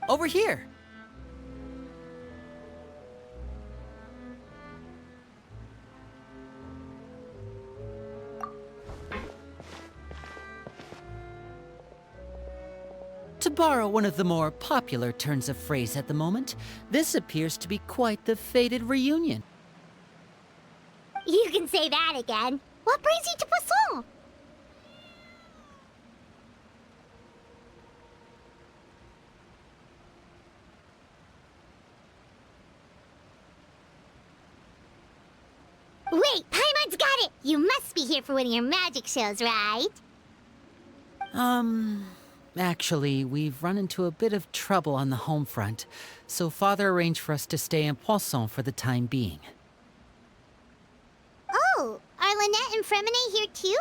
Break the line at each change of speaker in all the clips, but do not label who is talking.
Over here! To borrow one of the more popular turns of phrase at the moment, this appears to be quite the fated reunion.
You can say that again. What brings you to Poisson? Wait, Paimon's got it! You must be here for one of your magic shows, right?
Actually, we've run into a bit of trouble on the home front, so Father arranged for us to stay in Poisson for the time being.
Oh, are Lynette and Fremine here too?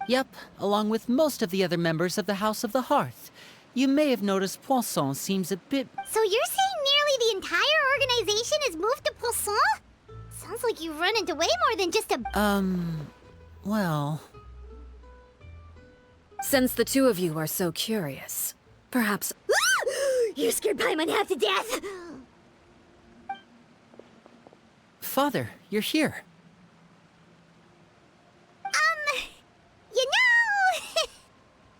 Yep, along with most of the other members of the House of the Hearth. You may have noticed Poisson seems a bit...
So you're saying nearly the entire organization has moved to Poisson? Sounds like you've run into way more than just a...
well...
Since the two of you are so curious, perhaps...
You scared Paimon half to death!
Father, you're here.
You know...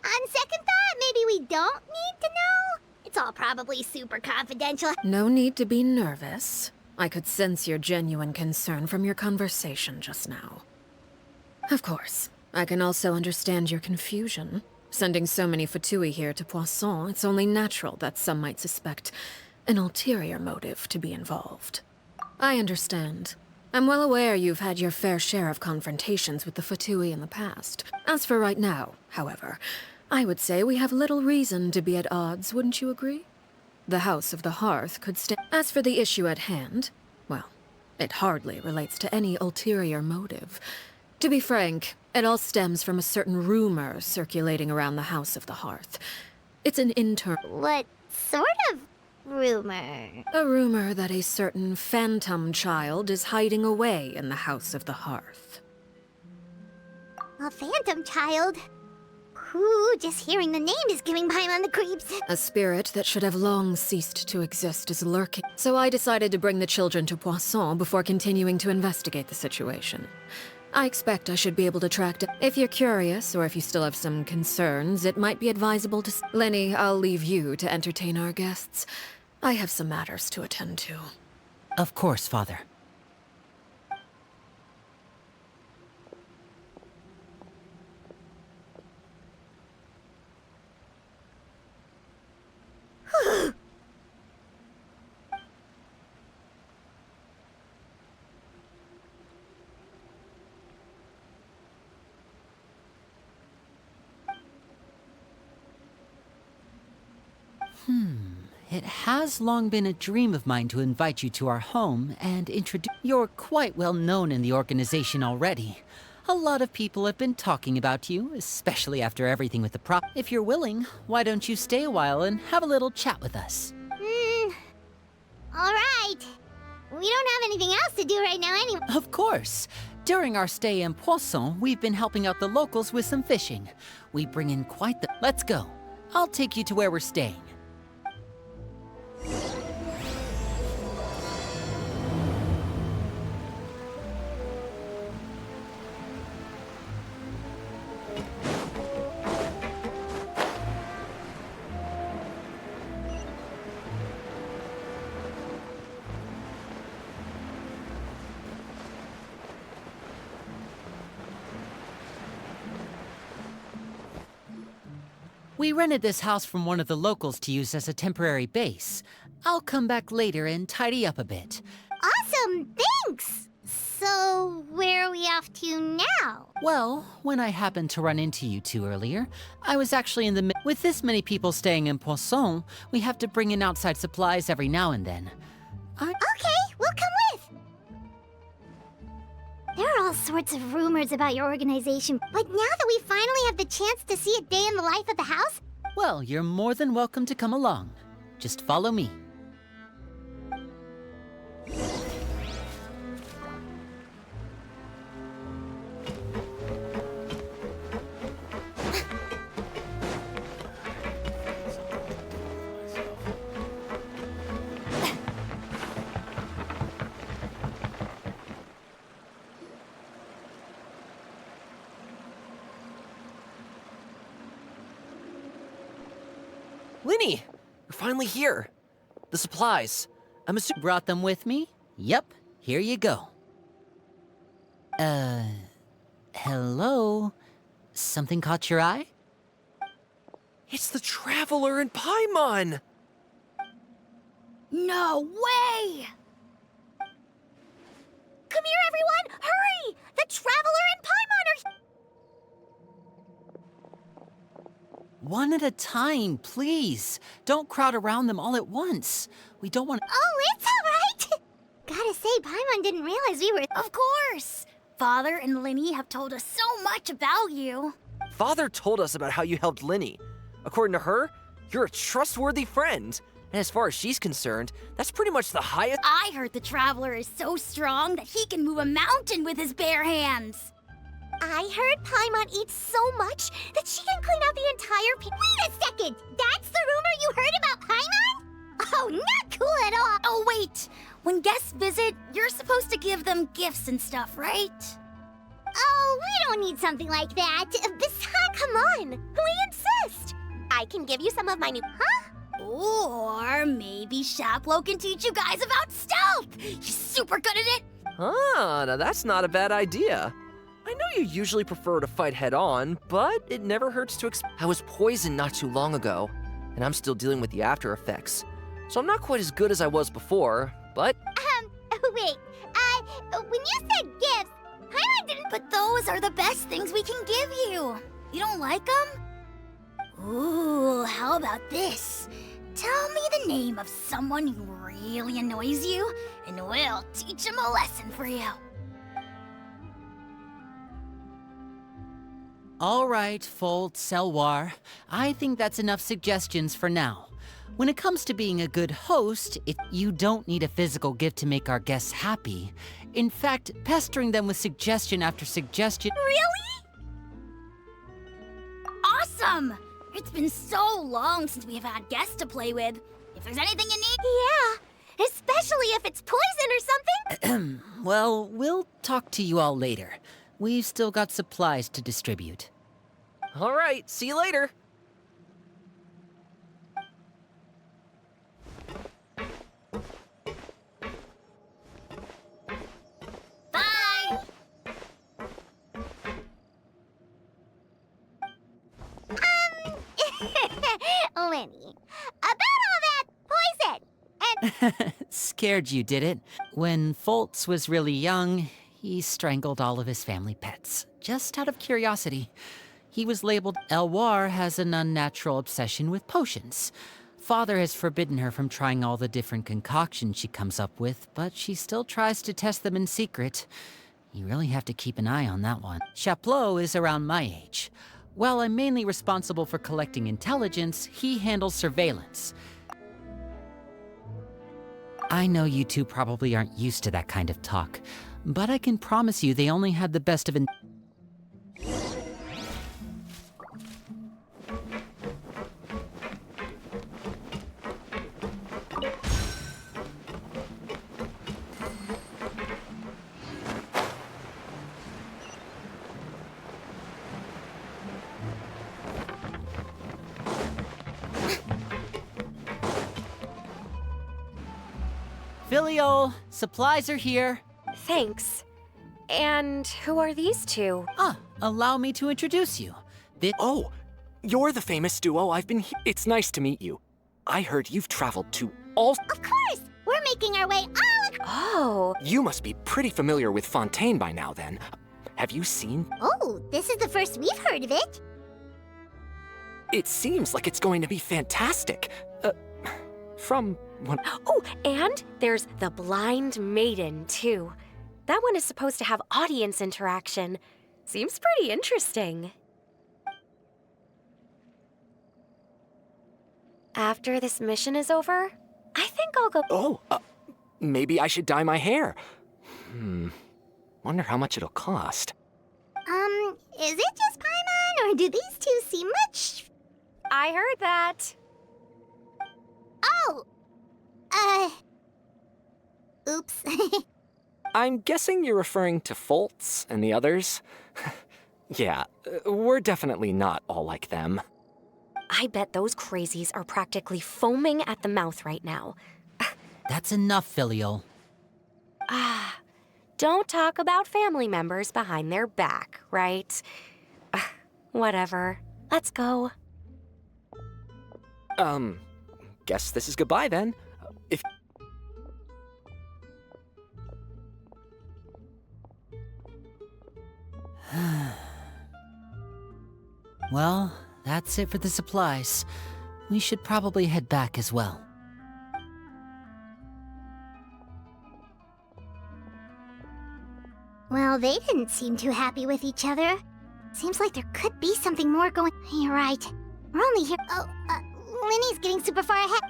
On second thought, maybe we don't need to know? It's all probably super confidential.
No need to be nervous. I could sense your genuine concern from your conversation just now. Of course, I can also understand your confusion. Sending so many Fatui here to Poisson, it's only natural that some might suspect an ulterior motive to be involved. I understand. I'm well aware you've had your fair share of confrontations with the Fatui in the past. As for right now, however, I would say we have little reason to be at odds, wouldn't you agree? The House of the Hearth could stand. As for the issue at hand, well, it hardly relates to any ulterior motive. To be frank, it all stems from a certain rumor circulating around the House of the Hearth. It's an internal...
What sort of rumor?
A rumor that a certain phantom child is hiding away in the House of the Hearth.
A phantom child? Ooh, just hearing the name is giving Paimon the creeps.
A spirit that should have long ceased to exist is lurking. So I decided to bring the children to Poisson before continuing to investigate the situation. I expect I should be able to track down. If you're curious, or if you still have some concerns, it might be advisable to... Lini, I'll leave you to entertain our guests. I have some matters to attend to.
Of course, Father. It has long been a dream of mine to invite you to our home and introduce... You're quite well known in the organization already. A lot of people have been talking about you, especially after everything with the prop. If you're willing, why don't you stay a while and have a little chat with us?
Alright. We don't have anything else to do right now anyway.
Of course. During our stay in Poisson, we've been helping out the locals with some fishing. We bring in quite the... Let's go. I'll take you to where we're staying. We rented this house from one of the locals to use as a temporary base. I'll come back later and tidy up a bit.
Awesome, thanks! So, where are we off to now?
Well, when I happened to run into you two earlier, I was actually in the With this many people staying in Poisson, we have to bring in outside supplies every now and then.
Okay, we'll come with! There are all sorts of rumors about your organization, but now that we finally have the chance to see a day in the life of the house...
Well, you're more than welcome to come along. Just follow me.
Lini! You're finally here. The supplies. I'm assuming...
Brought them with me? Yep, here you go. Hello? Something caught your eye?
It's the Traveler in Paimon!
No way! Come here, everyone! Hurry! The Traveler and Paimon are...
One at a time, please. Don't crowd around them all at once. We don't want...
Oh, it's all right! Gotta say, Paimon didn't realize we were... Of course! Father and Lini have told us so much about you.
Father told us about how you helped Lini. According to her, you're a trustworthy friend. And as far as she's concerned, that's pretty much the highest...
I heard the Traveler is so strong that he can move a mountain with his bare hands. I heard Paimon eats so much that she can clean out the entire... Wait a second! That's the rumor you heard about Paimon? Oh, not cool at all! Oh, wait! When guests visit, you're supposed to give them gifts and stuff, right? Oh, we don't need something like that. Besides, come on! We insist! I can give you some of my new... Huh? Or maybe Shaplo can teach you guys about stealth! He's super good at it!
Ah, now that's not a bad idea. I know you usually prefer to fight head-on, but it never hurts to I was poisoned not too long ago, and I'm still dealing with the after effects. So I'm not quite as good as I was before, but...
Wait, when you said gifts, Paimon didn't... But those are the best things we can give you. You don't like them? Ooh, how about this? Tell me the name of someone who really annoys you, and we'll teach him a lesson for you.
All right, Fold, Selwar. I think that's enough suggestions for now. When it comes to being a good host, you don't need a physical gift to make our guests happy. In fact, pestering them with suggestion after suggestion...
Really? Awesome! It's been so long since we've had guests to play with. If there's anything you need... Yeah, especially if it's poison or something.
Well, we'll talk to you all later. We've still got supplies to distribute.
All right, see you later.
Bye! Lini, about all that poison and...
Scared you, did it? When Foltz was really young, he strangled all of his family pets, just out of curiosity. He was labeled... Elwar has an unnatural obsession with potions. Father has forbidden her from trying all the different concoctions she comes up with, but she still tries to test them in secret. You really have to keep an eye on that one. Chaplot is around my age. While I'm mainly responsible for collecting intelligence, he handles surveillance. I know you two probably aren't used to that kind of talk, but I can promise you they only had the best of Filial, supplies are here.
Thanks. And who are these two?
Allow me to introduce you.
Oh, you're the famous duo I've been It's nice to meet you. I heard you've traveled to all...
Of course! We're making our way all across...
Oh.
You must be pretty familiar with Fontaine by now, then. Have you seen...
Oh, this is the first we've heard of it.
It seems like it's going to be fantastic. From what...
Oh, and there's the Blind Maiden, too. That one is supposed to have audience interaction. Seems pretty interesting. After this mission is over, I think I'll go...
Oh, maybe I should dye my hair. Wonder how much it'll cost.
Is it just Paimon, or do these two seem much...
I heard that.
Oh! Oops.
I'm guessing you're referring to Foltz and the others? Yeah, we're definitely not all like them.
I bet those crazies are practically foaming at the mouth right now.
That's enough, Filial.
Don't talk about family members behind their back, right? Whatever. Let's go.
Guess this is goodbye then. If...
Well, that's it for the supplies. We should probably head back as well.
Well, they didn't seem too happy with each other. Seems like there could be something more going... You're right. We're only here... Oh, Lini's getting super far ahead.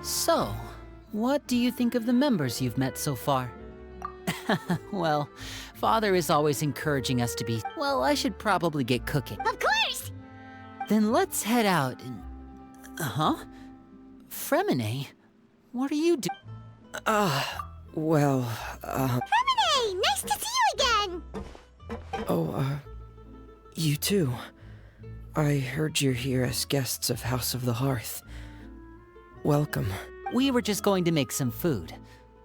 So, what do you think of the members you've met so far? Well, Father is always encouraging us to be... Well, I should probably get cooking.
Of course!
Then let's head out and... Fremine? What are you doing?
Well,
Fremine! Nice to see you again!
you too. I heard you're here as guests of House of the Hearth. Welcome.
We were just going to make some food.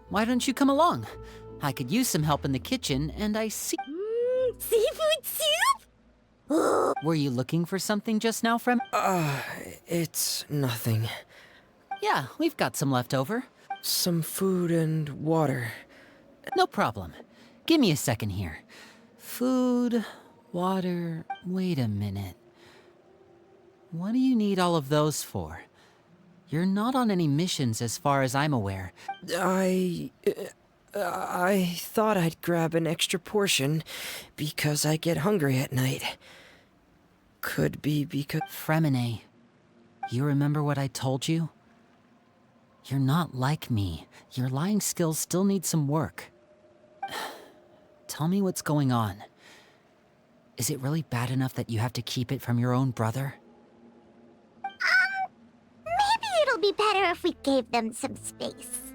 Why don't you come along? I could use some help in the kitchen, and I see...
Seafood soup?
Were you looking for something just now, Frem?
It's nothing.
Yeah, we've got some left over.
Some food and water.
No problem. Give me a second here. Food, water... Wait a minute. What do you need all of those for? You're not on any missions as far as I'm aware.
I thought I'd grab an extra portion because I get hungry at night. Could be because...
Fremine, you remember what I told you? You're not like me. Your lying skills still need some work. Tell me what's going on. Is it really bad enough that you have to keep it from your own brother?
Maybe it'll be better if we gave them some space.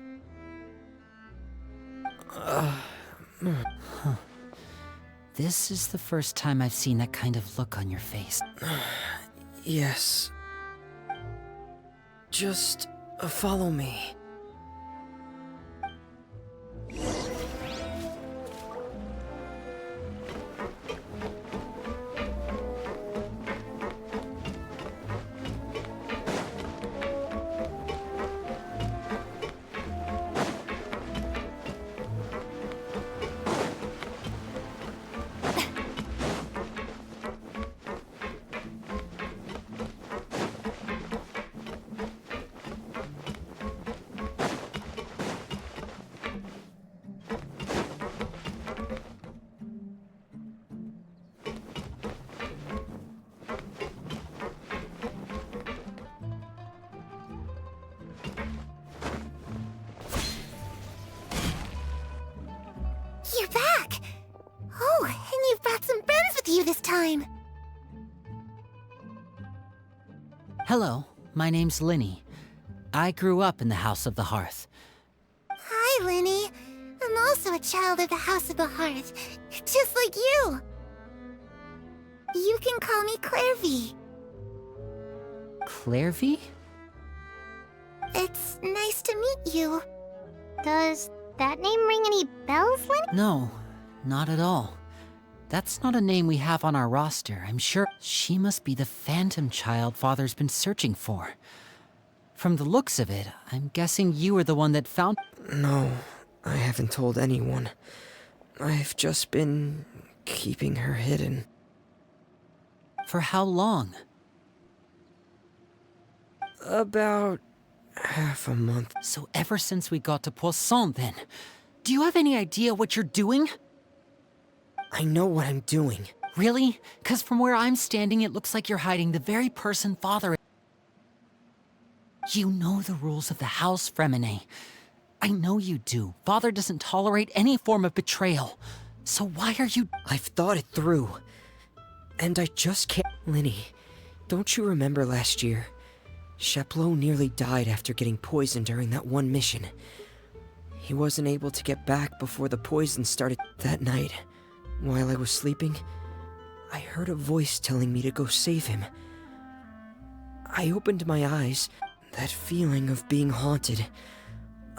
This is the first time I've seen that kind of look on your face.
Yes. Just follow me.
You're back! Oh, and you've brought some friends with you this time!
Hello, my name's Lini. I grew up in the House of the Hearth.
Hi, Lini. I'm also a child of the House of the Hearth, just like you. You can call me Clairvy.
Clairvy?
It's nice to meet you. Does that name ring any bells, Lini?
No, not at all. That's not a name we have on our roster, I'm sure. She must be the phantom child Father's been searching for. From the looks of it, I'm guessing you were the one that found...
No, I haven't told anyone. I've just been keeping her hidden.
For how long?
About half a month.
So ever since we got to Poisson, then. Do you have any idea what you're doing?
I know what I'm doing.
Really? 'Cause from where I'm standing, it looks like you're hiding the very person Father... You know the rules of the house, Fremine. I know you do. Father doesn't tolerate any form of betrayal. So why are you—
I've thought it through. And I just can't— Lini, don't you remember last year? Sheplo nearly died after getting poisoned during that one mission. He wasn't able to get back before the poison started. That night, while I was sleeping, I heard a voice telling me to go save him. I opened my eyes. That feeling of being haunted,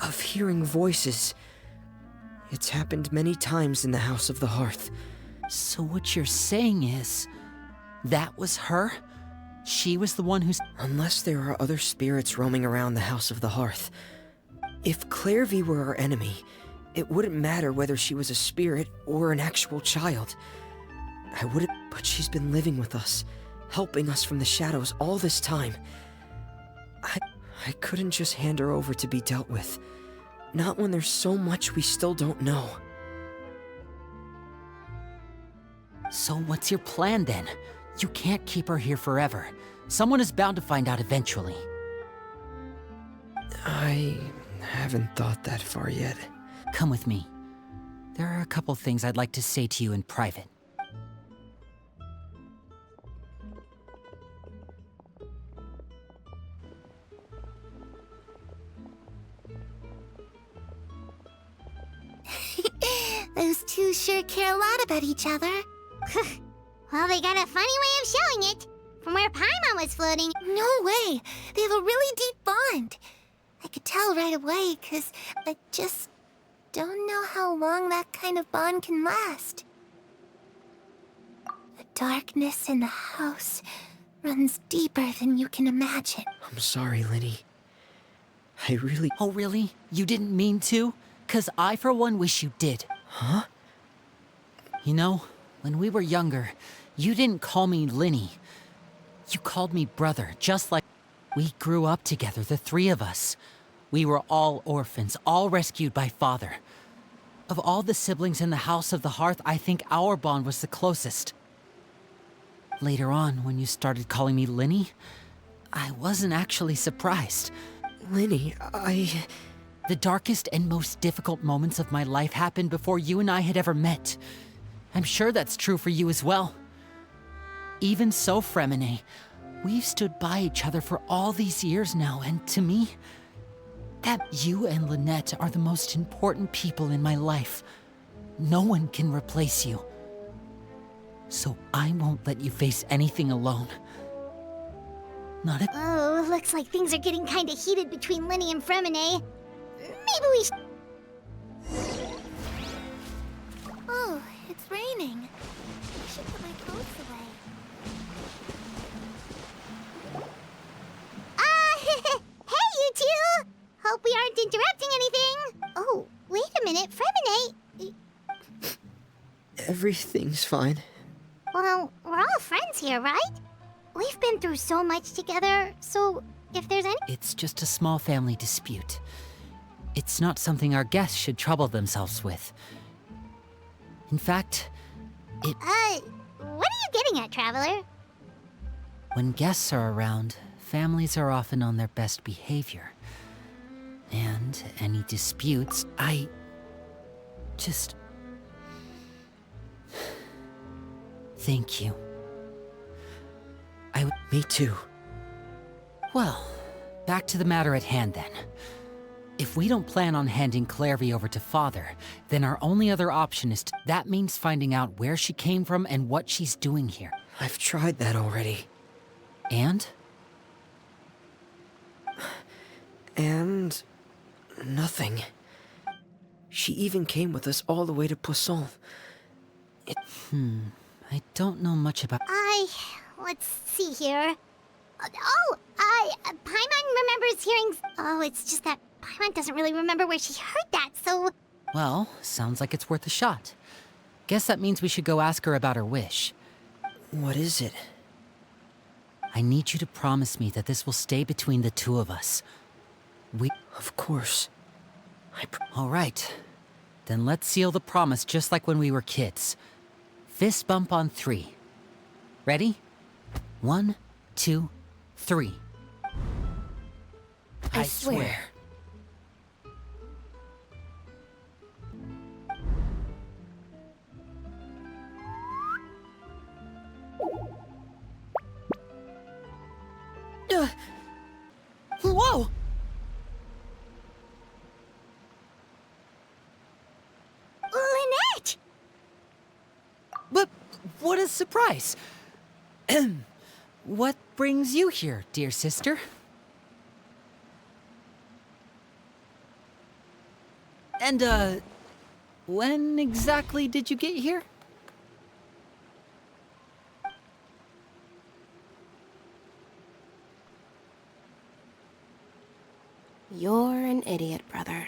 of hearing voices. It's happened many times in the House of the Hearth.
So what you're saying is, that was her? She was the one who's—
Unless there are other spirits roaming around the House of the Hearth. If Clairvy were our enemy, it wouldn't matter whether she was a spirit or an actual child. I wouldn't— But she's been living with us, helping us from the shadows all this time. I couldn't just hand her over to be dealt with. Not when there's so much we still don't know.
So what's your plan then? You can't keep her here forever. Someone is bound to find out eventually.
I haven't thought that far yet.
Come with me. There are a couple things I'd like to say to you in private.
Those two sure care a lot about each other. Well, they got a funny way of showing it. From where Paimon was floating. No way! They have a really deep bond. I could tell right away, 'cause I just don't know how long that kind of bond can last. The darkness in the house runs deeper than you can imagine.
I'm sorry, Lini. I really—
Oh really? You didn't mean to? 'Cause I for one wish you did.
Huh?
You know, when we were younger, you didn't call me Lini. You called me brother, just like— We grew up together, the three of us. We were all orphans, all rescued by father. Of all the siblings in the House of the Hearth, I think our bond was the closest. Later on, when you started calling me Lini, I wasn't actually surprised.
Lini,
The darkest and most difficult moments of my life happened before you and I had ever met. I'm sure that's true for you as well. Even so, Fremine, we've stood by each other for all these years now, and to me, that you and Lynette are the most important people in my life. No one can replace you. So I won't let you face anything alone. Not a—
Oh, looks like things are getting kinda heated between Lini and Fremine. Maybe we should— Oh, it's raining. I should put my clothes away. Hey, you two! Hope we aren't interrupting anything. Oh, wait a minute, Fremine.
Everything's fine.
Well, we're all friends here, right? We've been through so much together, so if there's any—
It's just a small family dispute. It's not something our guests should trouble themselves with. In fact,
what are you getting at, Traveler?
when guests are around, families are often on their best behavior. And any disputes, I just— Thank you.
Me too.
Well, back to the matter at hand then. If we don't plan on handing Clairvy over to Father, then our only other option is to— That means finding out where she came from and what she's doing here.
I've tried that already.
And?
And nothing. She even came with us all the way to Poisson.
I don't know much about—
Let's see here. Paimon remembers hearing— Oh, it's just that Paimon doesn't really remember where she heard that, so—
Well, sounds like it's worth a shot. Guess that means we should go ask her about her wish.
What is it?
I need you to promise me that this will stay between the two of us.
Of course.
All right. Then let's seal the promise just like when we were kids. Fist bump on 3. Ready? 1, 2, 3. I swear. Whoa!
Lynette!
But what a surprise! What brings you here, dear sister? And, when exactly did you get here?
You're an idiot, brother.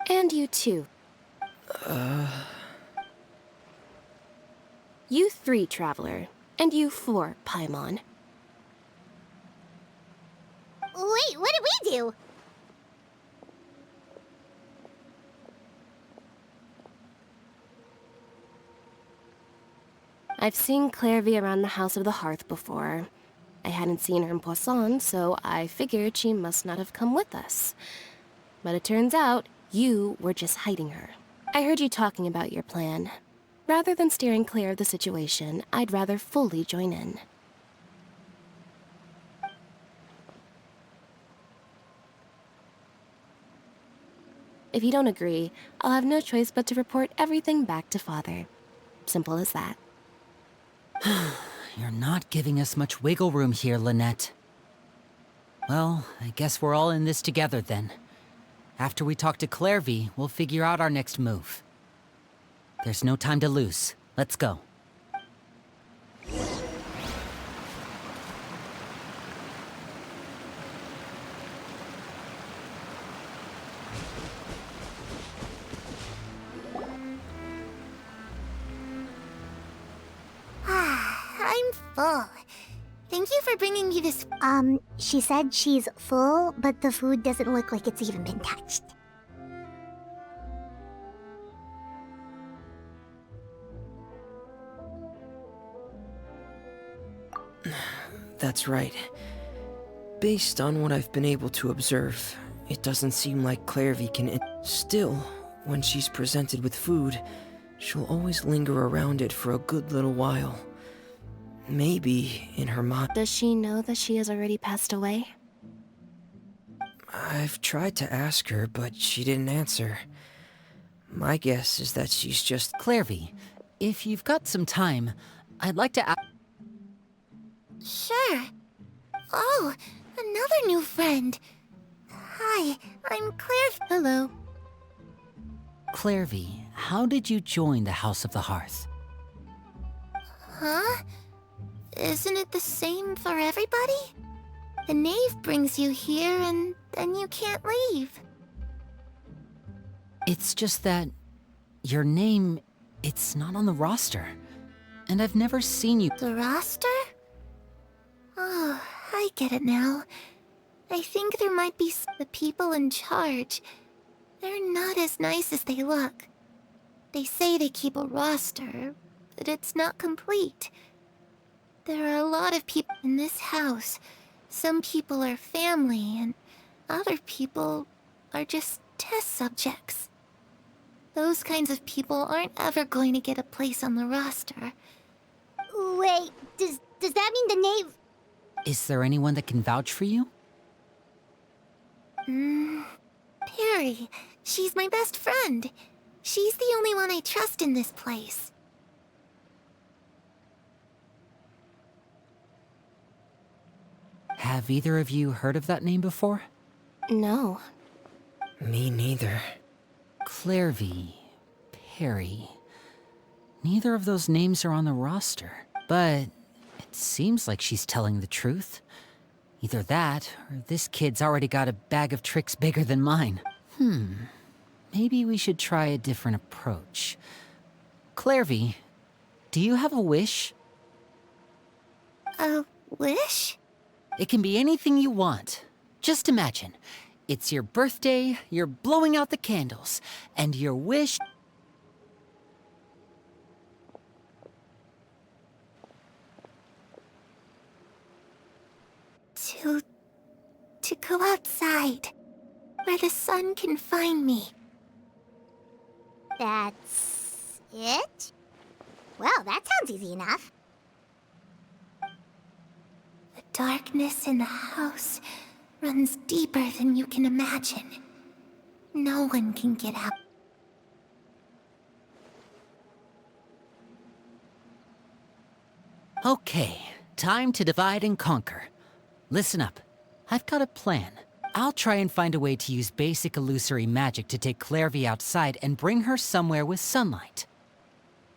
And you too. You 3, Traveler. And you 4, Paimon.
Wait, what did we do?
I've seen Clairvy around the House of the Hearth before. I hadn't seen her in Poisson, so I figured she must not have come with us. But it turns out, you were just hiding her. I heard you talking about your plan. Rather than steering clear of the situation, I'd rather fully join in. If you don't agree, I'll have no choice but to report everything back to Father. Simple as that.
You're not giving us much wiggle room here, Lynette. Well, I guess we're all in this together then. After we talk to Clairvy, we'll figure out our next move. There's no time to lose. Let's go.
I'm full. Thank you for bringing me this. She said she's full, but the food doesn't look like it's even been touched.
That's right. Based on what I've been able to observe, it doesn't seem like Clairvy can... Still, when she's presented with food, she'll always linger around it for a good little while. Maybe in her mind...
Does she know that she has already passed away?
I've tried to ask her, but she didn't answer. My guess is that she's just...
Clairvy, if you've got some time, I'd like to ask...
Sure. Oh, another new friend. Hi, I'm Claire.
Hello.
Clairvy, how did you join the House of the Hearth?
Huh? Isn't it the same for everybody? The knave brings you here and then you can't leave.
It's just that your name, it's not on the roster. And I've never seen you...
The roster? Oh, I get it now. I think there might be the people in charge. They're not as nice as they look. They say they keep a roster, but it's not complete. There are a lot of people in this house. Some people are family, and other people are just test subjects. Those kinds of people aren't ever going to get a place on the roster. Wait, does that mean the knave...
Is there anyone that can vouch for you?
Perry. She's my best friend. She's the only one I trust in this place.
Have either of you heard of that name before?
No.
Me neither.
Clairvy, Perry. Neither of those names are on the roster, but it seems like she's telling the truth. Either that, or this kid's already got a bag of tricks bigger than mine. Maybe we should try a different approach. Clairvy, do you have a wish?
A wish?
It can be anything you want. Just imagine, it's your birthday, you're blowing out the candles, and your wish...
To go outside, where the sun can find me. That's it? Well, that sounds easy enough. The darkness in the house runs deeper than you can imagine. No one can get out.
Okay, time to divide and conquer. Listen up. I've got a plan. I'll try and find a way to use basic illusory magic to take Clairvy outside and bring her somewhere with sunlight.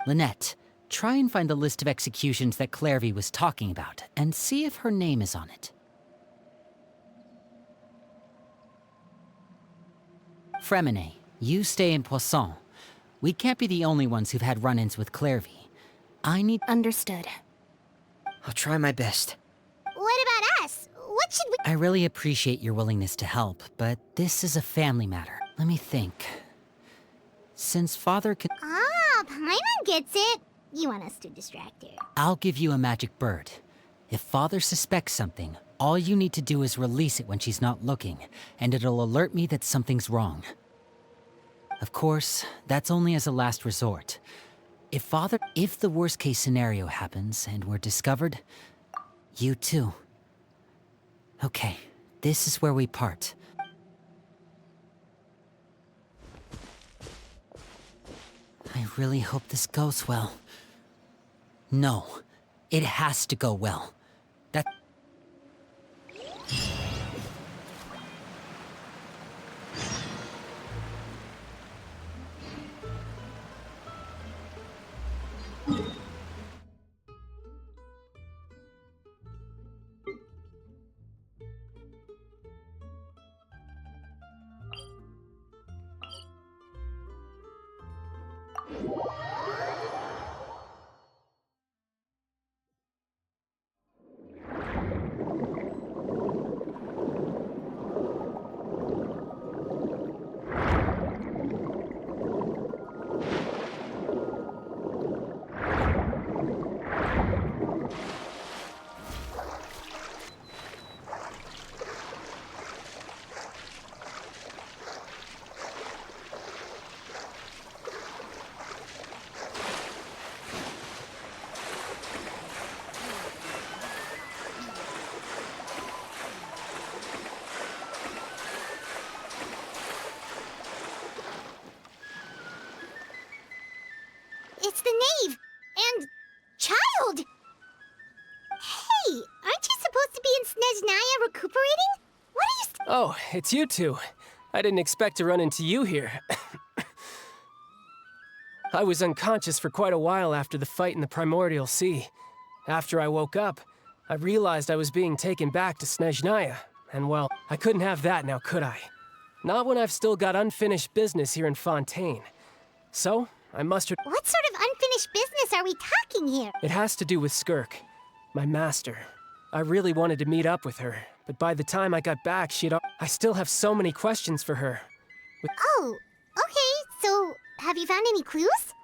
Lynette, try and find the list of executions that Clairvy was talking about, and see if her name is on it. Fremine, you stay in Poisson. We can't be the only ones who've had run-ins with Clairvy. I need—
Understood.
I'll try my best.
What about us? What should we—
I really appreciate your willingness to help, but this is a family matter. Let me think. Since Father can—
Ah, Paimon gets it. You want us to distract her.
I'll give you a magic bird. If Father suspects something, all you need to do is release it when she's not looking, and it'll alert me that something's wrong. Of course, that's only as a last resort. If the worst case scenario happens and we're discovered, you too. Okay, this is where we part. I really hope this goes well. No, it has to go well. That—
It's the knave! And child! Hey, aren't you supposed to be in Snezhnaya recuperating? What are you—
Oh, it's you two. I didn't expect to run into you here. I was unconscious for quite a while after the fight in the Primordial Sea. After I woke up, I realized I was being taken back to Snezhnaya, and well, I couldn't have that now, could I? Not when I've still got unfinished business here in Fontaine. So, I mustered—
What sort of unfinished business are we talking here?
It has to do with Skirk, my master. I really wanted to meet up with her, but by the time I got back, I still have so many questions for her.
Oh, okay, so have you found any clues?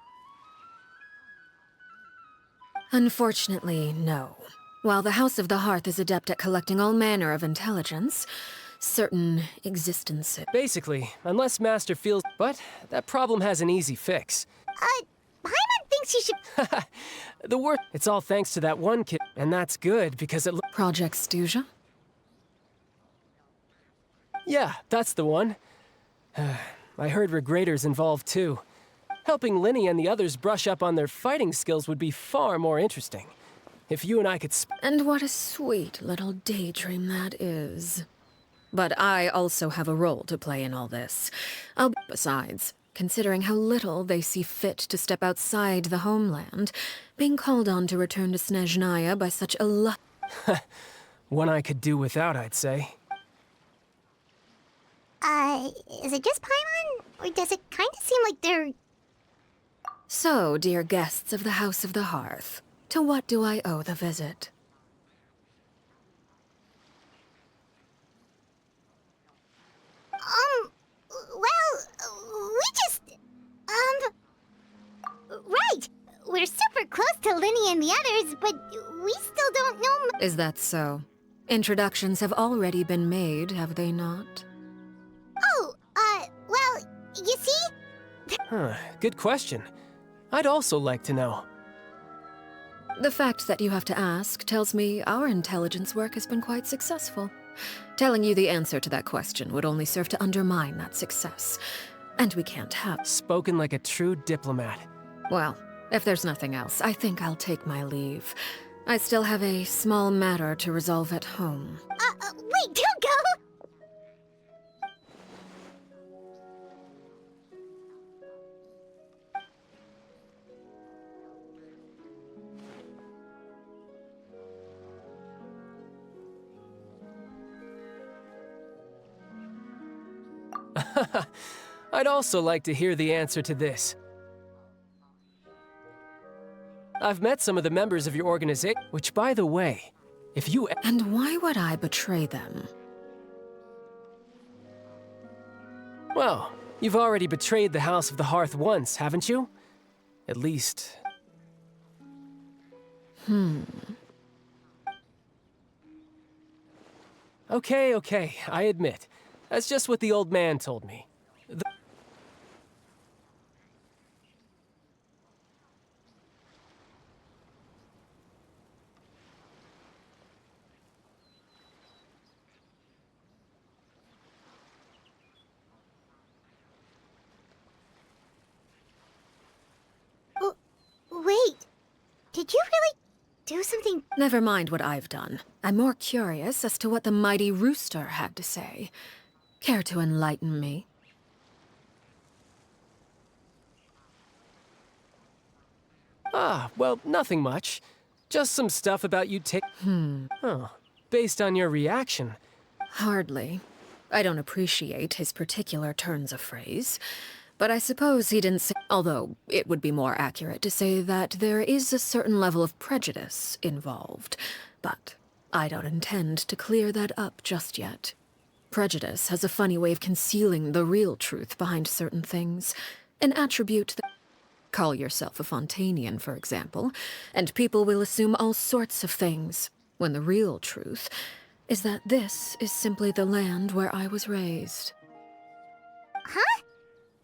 Unfortunately, no. While the House of the Hearth is adept at collecting all manner of intelligence, certain existences—
Basically, unless Master feels— But that problem has an easy fix.
Paimon thinks you should—
The worst— It's all thanks to that one kid, and that's good because it—
Project Stuja?
Yeah, that's the one. I heard Regraders involved too. Helping Lini and the others brush up on their fighting skills would be far more interesting. If you and I could
And what a sweet little daydream that is. But I also have a role to play in all this. Besides, considering how little they see fit to step outside the homeland, being called on to return to Snezhnaya by such a
one I could do without, I'd say.
Is it just Paimon? Or does it kind of seem like they're—
So, dear guests of the House of the Hearth, to what do I owe the visit?
Well, we just— Right! We're super close to Lini and the others, but we still don't know—
Is that so? Introductions have already been made, have they not?
Oh, well, you see?
Huh, good question. I'd also like to know.
The fact that you have to ask tells me our intelligence work has been quite successful. Telling you the answer to that question would only serve to undermine that success. And we can't have...
Spoken like a true diplomat.
Well, if there's nothing else, I think I'll take my leave. I still have a small matter to resolve at home.
Wait, don't go!
I'd also like to hear the answer to this. I've met some of the members of your organization, which, by the way, if you...
And why would I betray them?
Well, you've already betrayed the House of the Hearth once, haven't you? At least... Okay, I admit. That's just what the old man told me.
Wait, did you really do something?
Never mind what I've done. I'm more curious as to what the mighty rooster had to say. Care to enlighten me?
Ah, well, nothing much. Just some stuff about you Oh, based on your reaction.
Hardly. I don't appreciate his particular turns of phrase. But I suppose he didn't say... Although, it would be more accurate to say that there is a certain level of prejudice involved. But I don't intend to clear that up just yet. Prejudice has a funny way of concealing the real truth behind certain things. An attribute that... Call yourself a Fontanian, for example, and people will assume all sorts of things, when the real truth is that this is simply the land where I was raised.
Huh?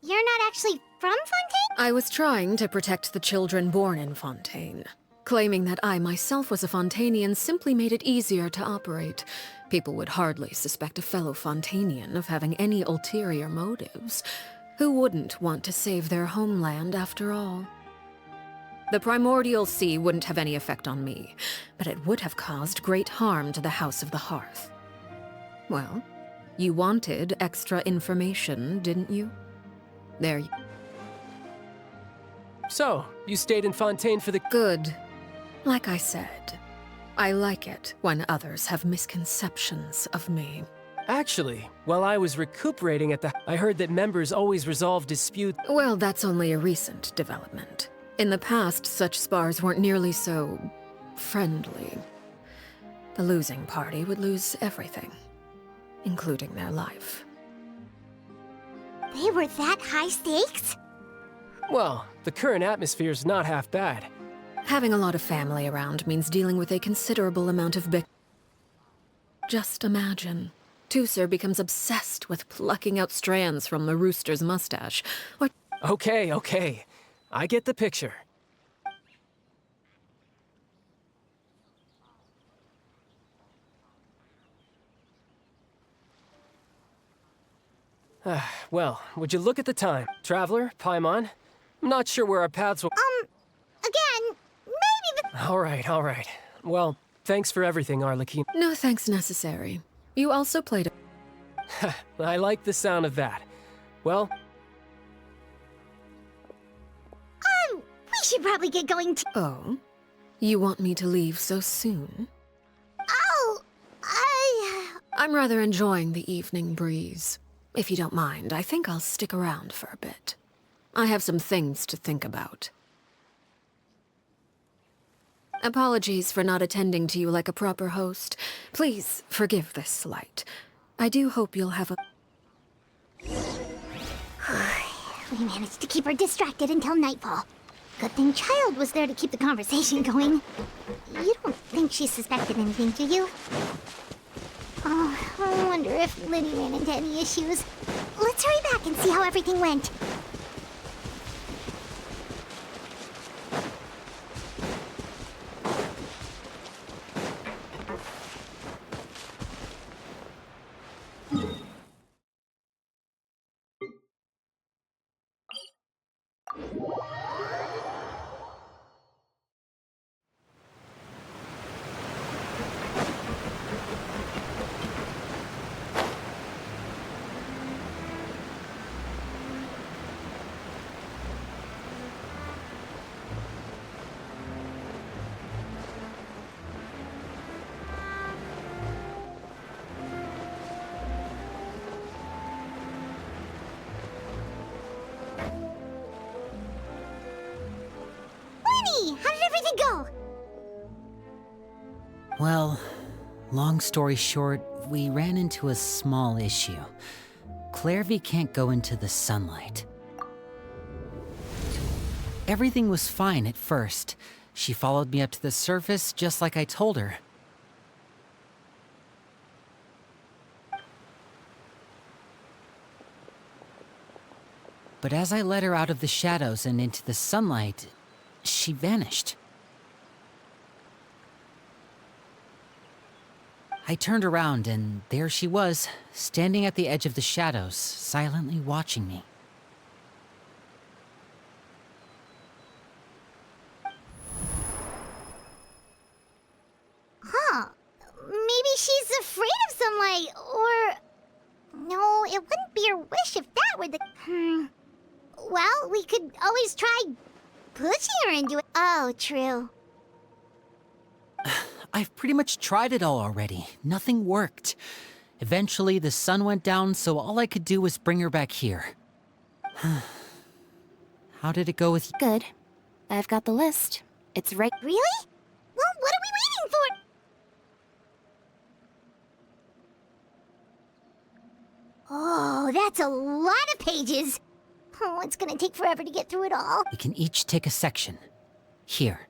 You're not actually from Fontaine?
I was trying to protect the children born in Fontaine. Claiming that I myself was a Fontanian simply made it easier to operate. People would hardly suspect a fellow Fontanian of having any ulterior motives. Who wouldn't want to save their homeland after all? The primordial sea wouldn't have any effect on me, but it would have caused great harm to the House of the Hearth. Well, you wanted extra information, didn't you? There you...
So, you stayed in Fontaine for the...
Good. Like I said, I like it when others have misconceptions of me.
Actually, while I was recuperating at the... I heard that members always resolve disputes...
Well, that's only a recent development. In the past, such spars weren't nearly so... friendly. The losing party would lose everything, including their life.
They were that high stakes?
Well, the current atmosphere's not half bad.
Having a lot of family around means dealing with a considerable amount of Just imagine. Tusser becomes obsessed with plucking out strands from the rooster's mustache, or...
Okay. I get the picture. Well, would you look at the time? Traveler, Paimon? I'm not sure where our paths will...
Again, maybe the...
All right. Well, thanks for everything, Arлекино.
No thanks necessary. You also played a...
I like the sound of that. Well...
we should probably get going to...
Oh? You want me to leave so soon?
Oh,
I'm rather enjoying the evening breeze. If you don't mind, I think I'll stick around for a bit. I have some things to think about. Apologies for not attending to you like a proper host. Please forgive this slight. I do hope you'll have a...
We managed to keep her distracted until nightfall. Good thing Child was there to keep the conversation going. You don't think she suspected anything, do you? Oh, I wonder if Lini ran into any issues. Let's hurry back and see how everything went. Lini, how did everything go?
Well, long story short, we ran into a small issue. Clairvy can't go into the sunlight. Everything was fine at first. She followed me up to the surface just like I told her. But as I led her out of the shadows and into the sunlight, she vanished. I turned around and there she was, standing at the edge of the shadows, silently watching me.
Huh. Maybe she's afraid of sunlight, or... No, it wouldn't be her wish if that were the... Well, we could always try pushing her into it. Oh, true.
I've pretty much tried it all already. Nothing worked. Eventually, the sun went down, so all I could do was bring her back here. How did it go with you?
Good. I've got the list. It's right.
Really? Well, what are we waiting for? Oh, that's a lot of pages. Oh, it's gonna take forever to get through it all.
We can each take a section. Here.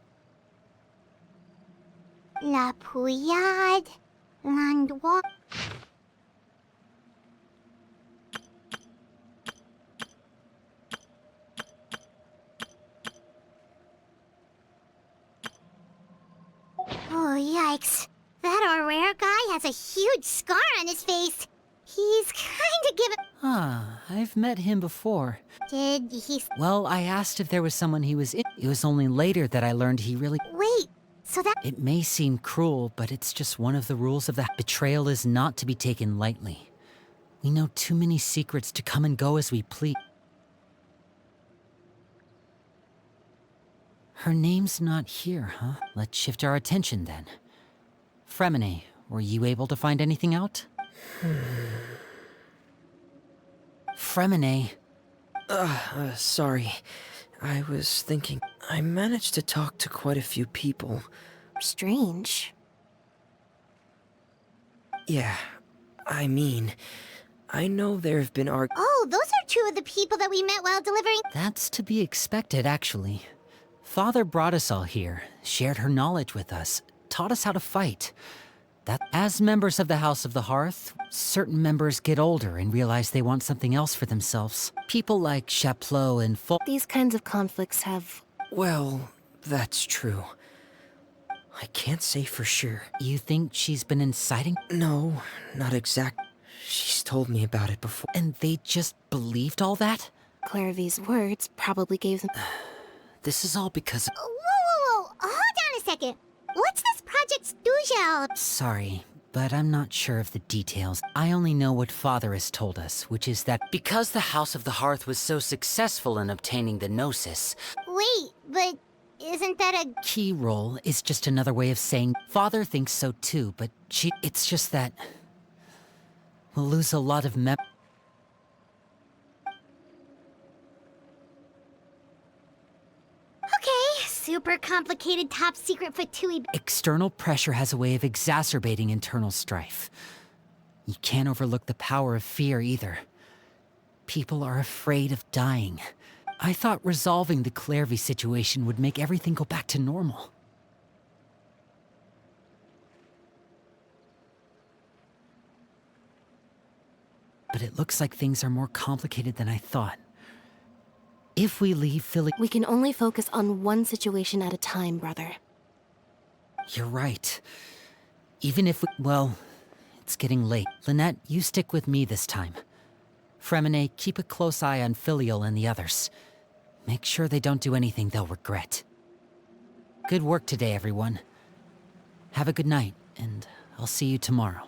La Puyade, Landois. Oh, yikes. That Aurore guy has a huge scar on his face. He's kinda given...
Ah, I've met him before.
Did he...
Well, I asked if there was someone he was in. It was only later that I learned he really...
Wait, so that...
It may seem cruel, but it's just one of the rules of the... Betrayal is not to be taken lightly. We know too many secrets to come and go as we please. Her name's not here, huh? Let's shift our attention then. Fremine, were you able to find anything out? Fremine.
Sorry. I was thinking. I managed to talk to quite a few people.
Strange.
Yeah, I mean, I know there have been
Oh, those are two of the people that we met while delivering...
That's to be expected, actually. Father brought us all here, shared her knowledge with us, taught us how to fight. That as members of the House of the Hearth, certain members get older and realize they want something else for themselves. People like Chaplot and
These kinds of conflicts have...
Well, that's true. I can't say for sure.
You think she's been inciting?
No, not exact. She's told me about it before.
And they just believed all that?
Clairvy's words probably gave them...
This is all because...
Whoa. Hold on a second. What's this Project Stujel?
Sorry, but I'm not sure of the details. I only know what Father has told us, which is that because the House of the Hearth was so successful in obtaining the Gnosis...
Wait, but isn't that a...
Key role is just another way of saying... Father thinks so too, but it's just that... We'll lose a lot of
Okay, super complicated top secret Fatui...
External pressure has a way of exacerbating internal strife. You can't overlook the power of fear either. People are afraid of dying. I thought resolving the Clairvy situation would make everything go back to normal. it looks like things are more complicated than I thought. If we leave Philly...
We can only focus on one situation at a time, brother.
You're right. Even if we... Well, it's getting late. Lynette, you stick with me this time. Fremine, keep a close eye on Filial and the others. Make sure they don't do anything they'll regret. Good work today, everyone. Have a good night, and I'll see you tomorrow.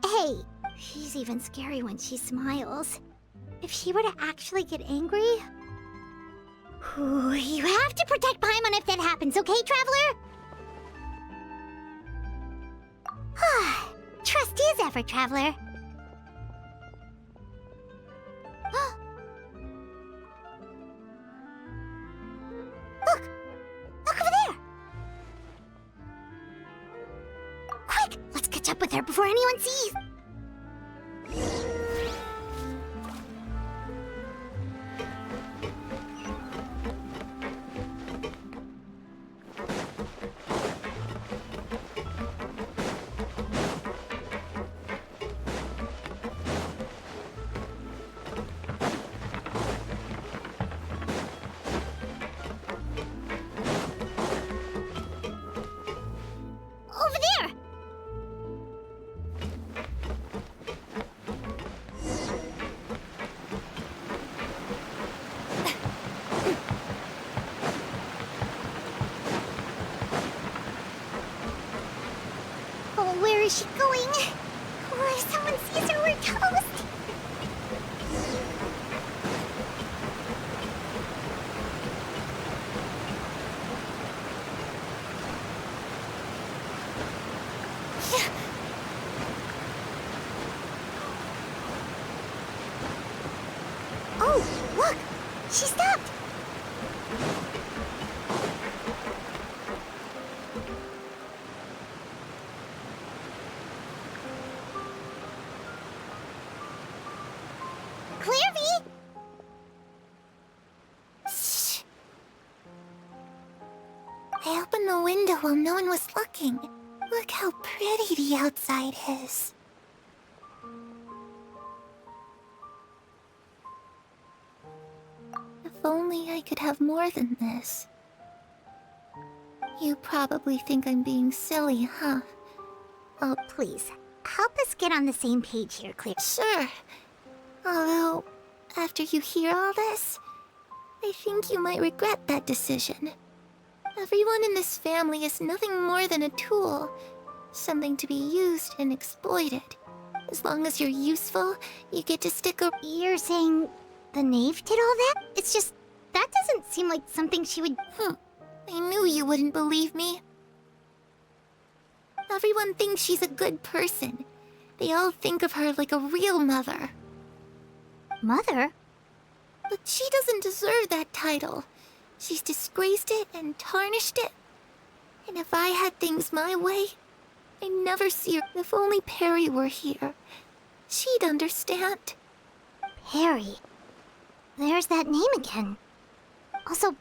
Hey, she's even scary when she smiles. If she were to actually get angry... You have to protect Paimon if that happens, okay, Traveler? Trust is ever, Traveler. Look! Look over there! Quick! Let's catch up with her before anyone sees! Where is she going? Oh, if someone sees her, we're toast! Oh, look! She stopped! I opened the window while no one was looking. Look how pretty the outside is. If only I could have more than this. You probably think I'm being silly, huh? Oh, please. Help us get on the same page here, Clip. Sure. Although, after you hear all this, I think you might regret that decision. Everyone in this family is nothing more than a tool. Something to be used and exploited. As long as you're useful, you get to stick a... You're saying the knave did all that? It's just... that doesn't seem like something she would... I knew you wouldn't believe me. Everyone thinks she's a good person. They all think of her like a real mother. Mother? But she doesn't deserve that title. She's disgraced it and tarnished it. And if I had things my way, I'd never see her. If only Perry were here, she'd understand. Perry? There's that name again. Also,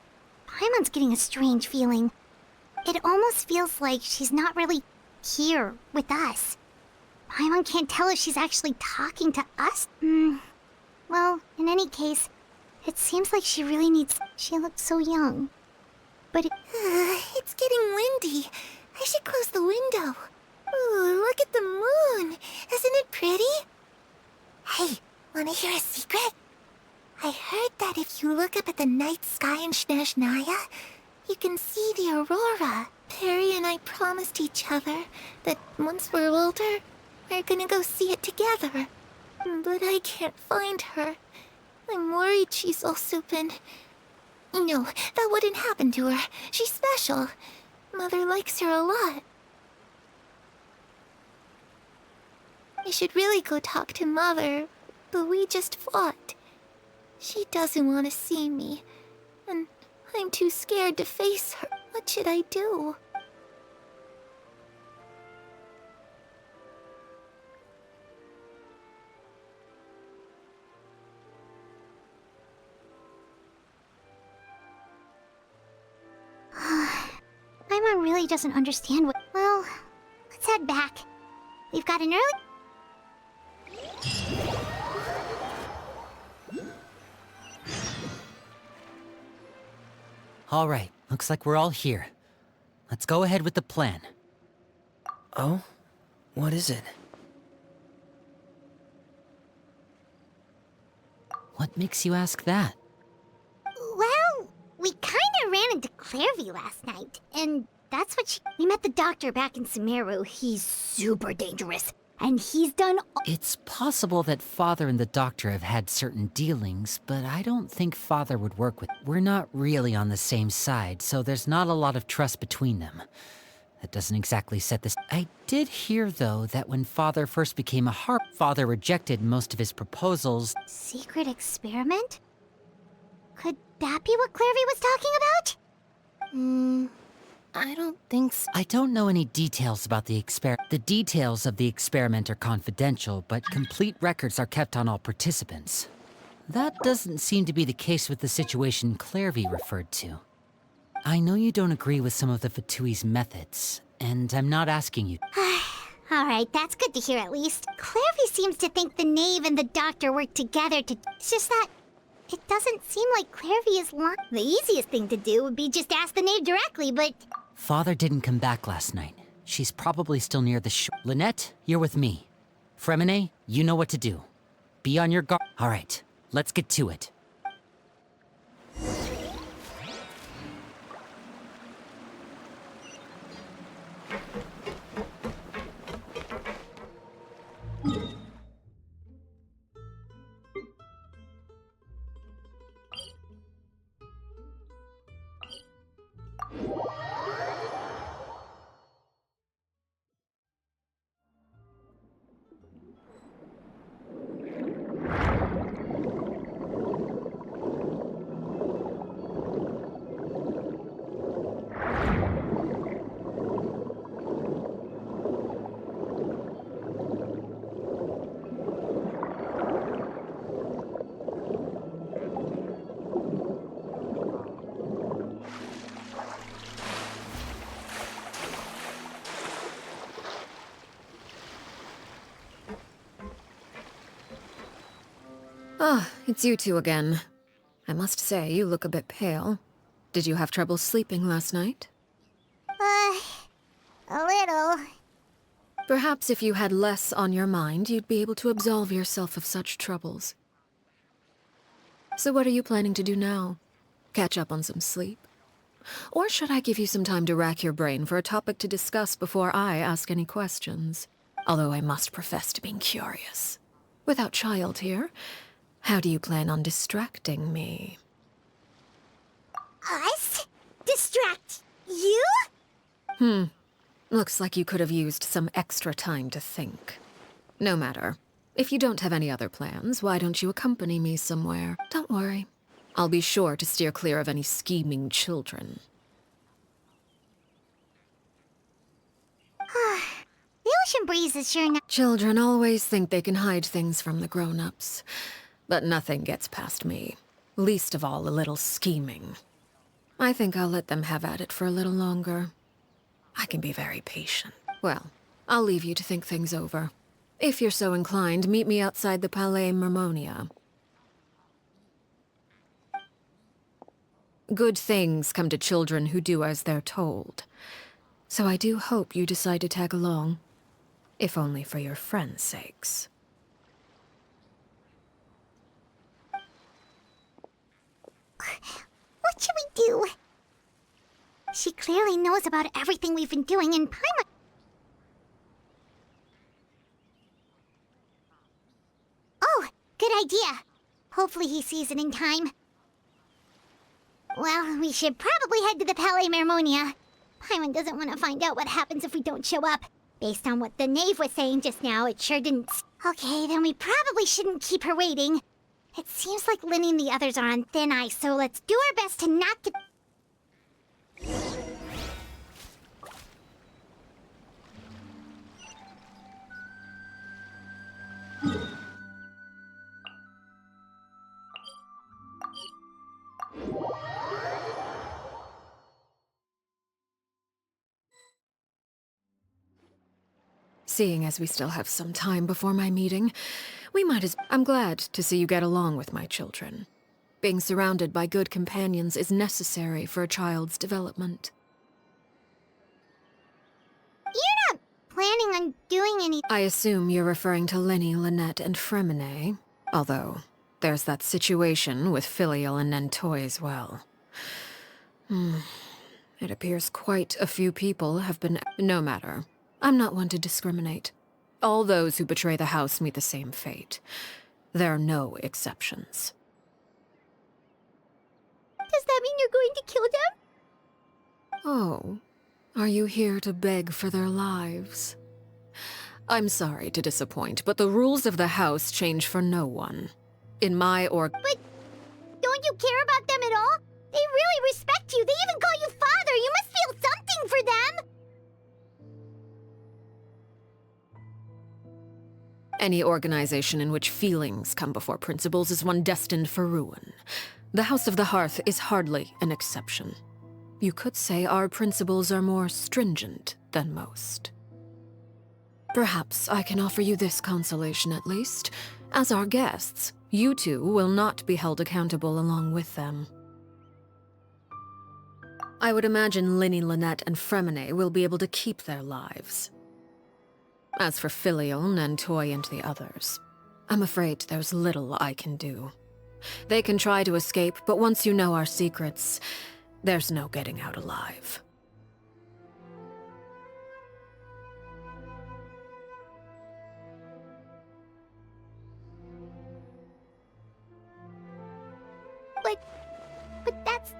Paimon's getting a strange feeling. It almost feels like she's not really here with us. Paimon can't tell if she's actually talking to us. Well, in any case, it seems like she really needs... She looks so young. But it's getting windy. I should close the window. Ooh, look at the moon. Isn't it pretty? Hey, wanna hear a secret? I heard that if you look up at the night sky in Snezhnaya, you can see the aurora. Perry and I promised each other that once we're older, we're gonna go see it together. But I can't find her. I'm worried she's also been... No, that wouldn't happen to her. She's special. Mother likes her a lot. I should really go talk to Mother, But we just fought. She doesn't want to see me, and I'm too scared to face her. What should I do? Paimon really doesn't understand what... Well, let's head back. We've got an early...
All right, looks like we're all here. Let's go ahead with the plan.
Oh? What is it?
What makes you ask that?
Well, we kinda ran into Clairvy last night, and that's what she... We met the doctor back in Sumeru. He's super dangerous, and he's done...
It's possible that Father and the Doctor have had certain dealings, but I don't think Father would work with... We're not really on the same side, so there's not a lot of trust between them. That doesn't exactly set this... I did hear, though, that when Father first became a harp, Father rejected most of his proposals.
Secret experiment? Could that be what Clairvy was talking about?
I don't think so.
I don't know any details about the experiment. The details of the experiment are confidential, but complete records are kept on all participants. That doesn't seem to be the case with the situation Clairvy referred to. I know you don't agree with some of the Fatui's methods, and I'm not asking you.
Alright, that's good to hear at least. Clairvy seems to think the Knave and the Doctor work together to... It's just that... It doesn't seem like Clairvy is lying. The easiest thing to do would be just ask the Knave directly, but...
Father didn't come back last night. She's probably still near the shore. Lynette, you're with me. Fremine, you know what to do. Be on your guard. Alright, let's get to it.
Ah, it's you two again. I must say, you look a bit pale. Did you have trouble sleeping last night?
A little.
Perhaps if you had less on your mind, you'd be able to absolve yourself of such troubles. So what are you planning to do now? Catch up on some sleep? Or should I give you some time to rack your brain for a topic to discuss before I ask any questions? Although I must profess to being curious. Without Child here, how do you plan on distracting me?
Us? Distract you?
Looks like you could have used some extra time to think. No matter. If you don't have any other plans, why don't you accompany me somewhere? Don't worry. I'll be sure to steer clear of any scheming children.
The ocean breeze is sure not...
Children always think they can hide things from the grown-ups. But nothing gets past me. Least of all, a little scheming. I think I'll let them have at it for a little longer. I can be very patient. Well, I'll leave you to think things over. If you're so inclined, meet me outside the Palais Mermonia. Good things come to children who do as they're told. So I do hope you decide to tag along. If only for your friends' sakes.
What should we do? She clearly knows about everything we've been doing in Paimon. Oh, good idea. Hopefully he sees it in time. Well, we should probably head to the Palais Mermonia. Paimon doesn't want to find out what happens if we don't show up. Based on what the knave was saying just now, it sure didn't. Okay, then we probably shouldn't keep her waiting. It seems like Lini and the others are on thin ice, so let's do our best to not get...
Seeing as we still have some time before my meeting, we might as... I'm glad to see you get along with my children. Being surrounded by good companions is necessary for a child's development.
You're not planning on doing any...
I assume you're referring to Lini, Lynette, and Fremine, although there's that situation with Filial and Nentoy as well. It appears quite a few people have been... No matter. I'm not one to discriminate. All those who betray the house meet the same fate. There are no exceptions.
Does that mean you're going to kill them?
Oh, are you here to beg for their lives? I'm sorry to disappoint, but the rules of the house change for no one. In my
But don't you care about them at all? They really respect you. They even call you father. You must feel something for them.
Any organization in which feelings come before principles is one destined for ruin. The House of the Hearth is hardly an exception. You could say our principles are more stringent than most. Perhaps I can offer you this consolation at least. As our guests, you two will not be held accountable along with them. I would imagine Lini, Lynette, and Fremine will be able to keep their lives. As for Filial, Nentoy, and the others, I'm afraid there's little I can do. They can try to escape, but once you know our secrets, there's no getting out alive.
But that's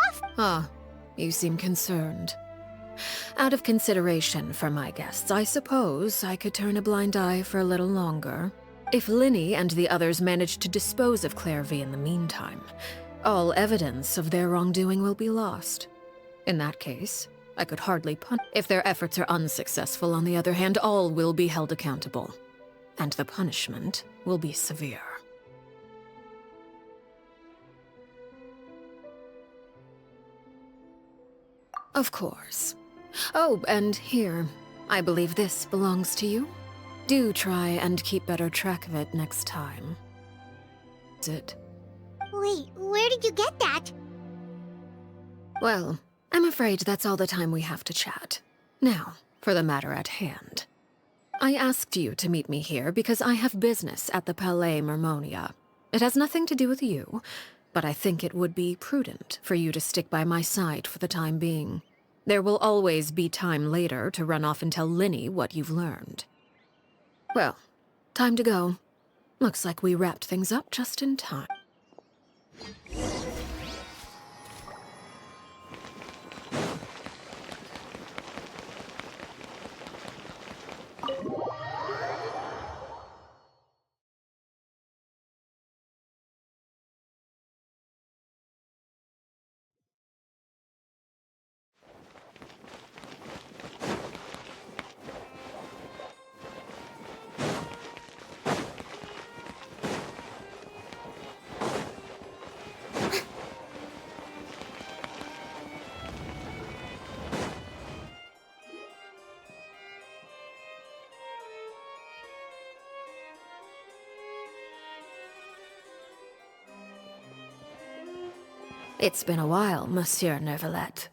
awful.
Ah, you seem concerned. Out of consideration for my guests, I suppose I could turn a blind eye for a little longer. If Lini and the others manage to dispose of Clairvy in the meantime, all evidence of their wrongdoing will be lost. In that case, I could hardly punish. If their efforts are unsuccessful, on the other hand, all will be held accountable. And the punishment will be severe. Of course. Oh, and here, I believe this belongs to you. Do try and keep better track of it next time. Is it?
Wait, where did you get that?
Well, I'm afraid that's all the time we have to chat. Now, for the matter at hand. I asked you to meet me here because I have business at the Palais Mermonia. It has nothing to do with you, but I think it would be prudent for you to stick by my side for the time being. There will always be time later to run off and tell Lini what you've learned. Well, time to go. Looks like we wrapped things up just in time. It's been a while, Monsieur Neuvillette.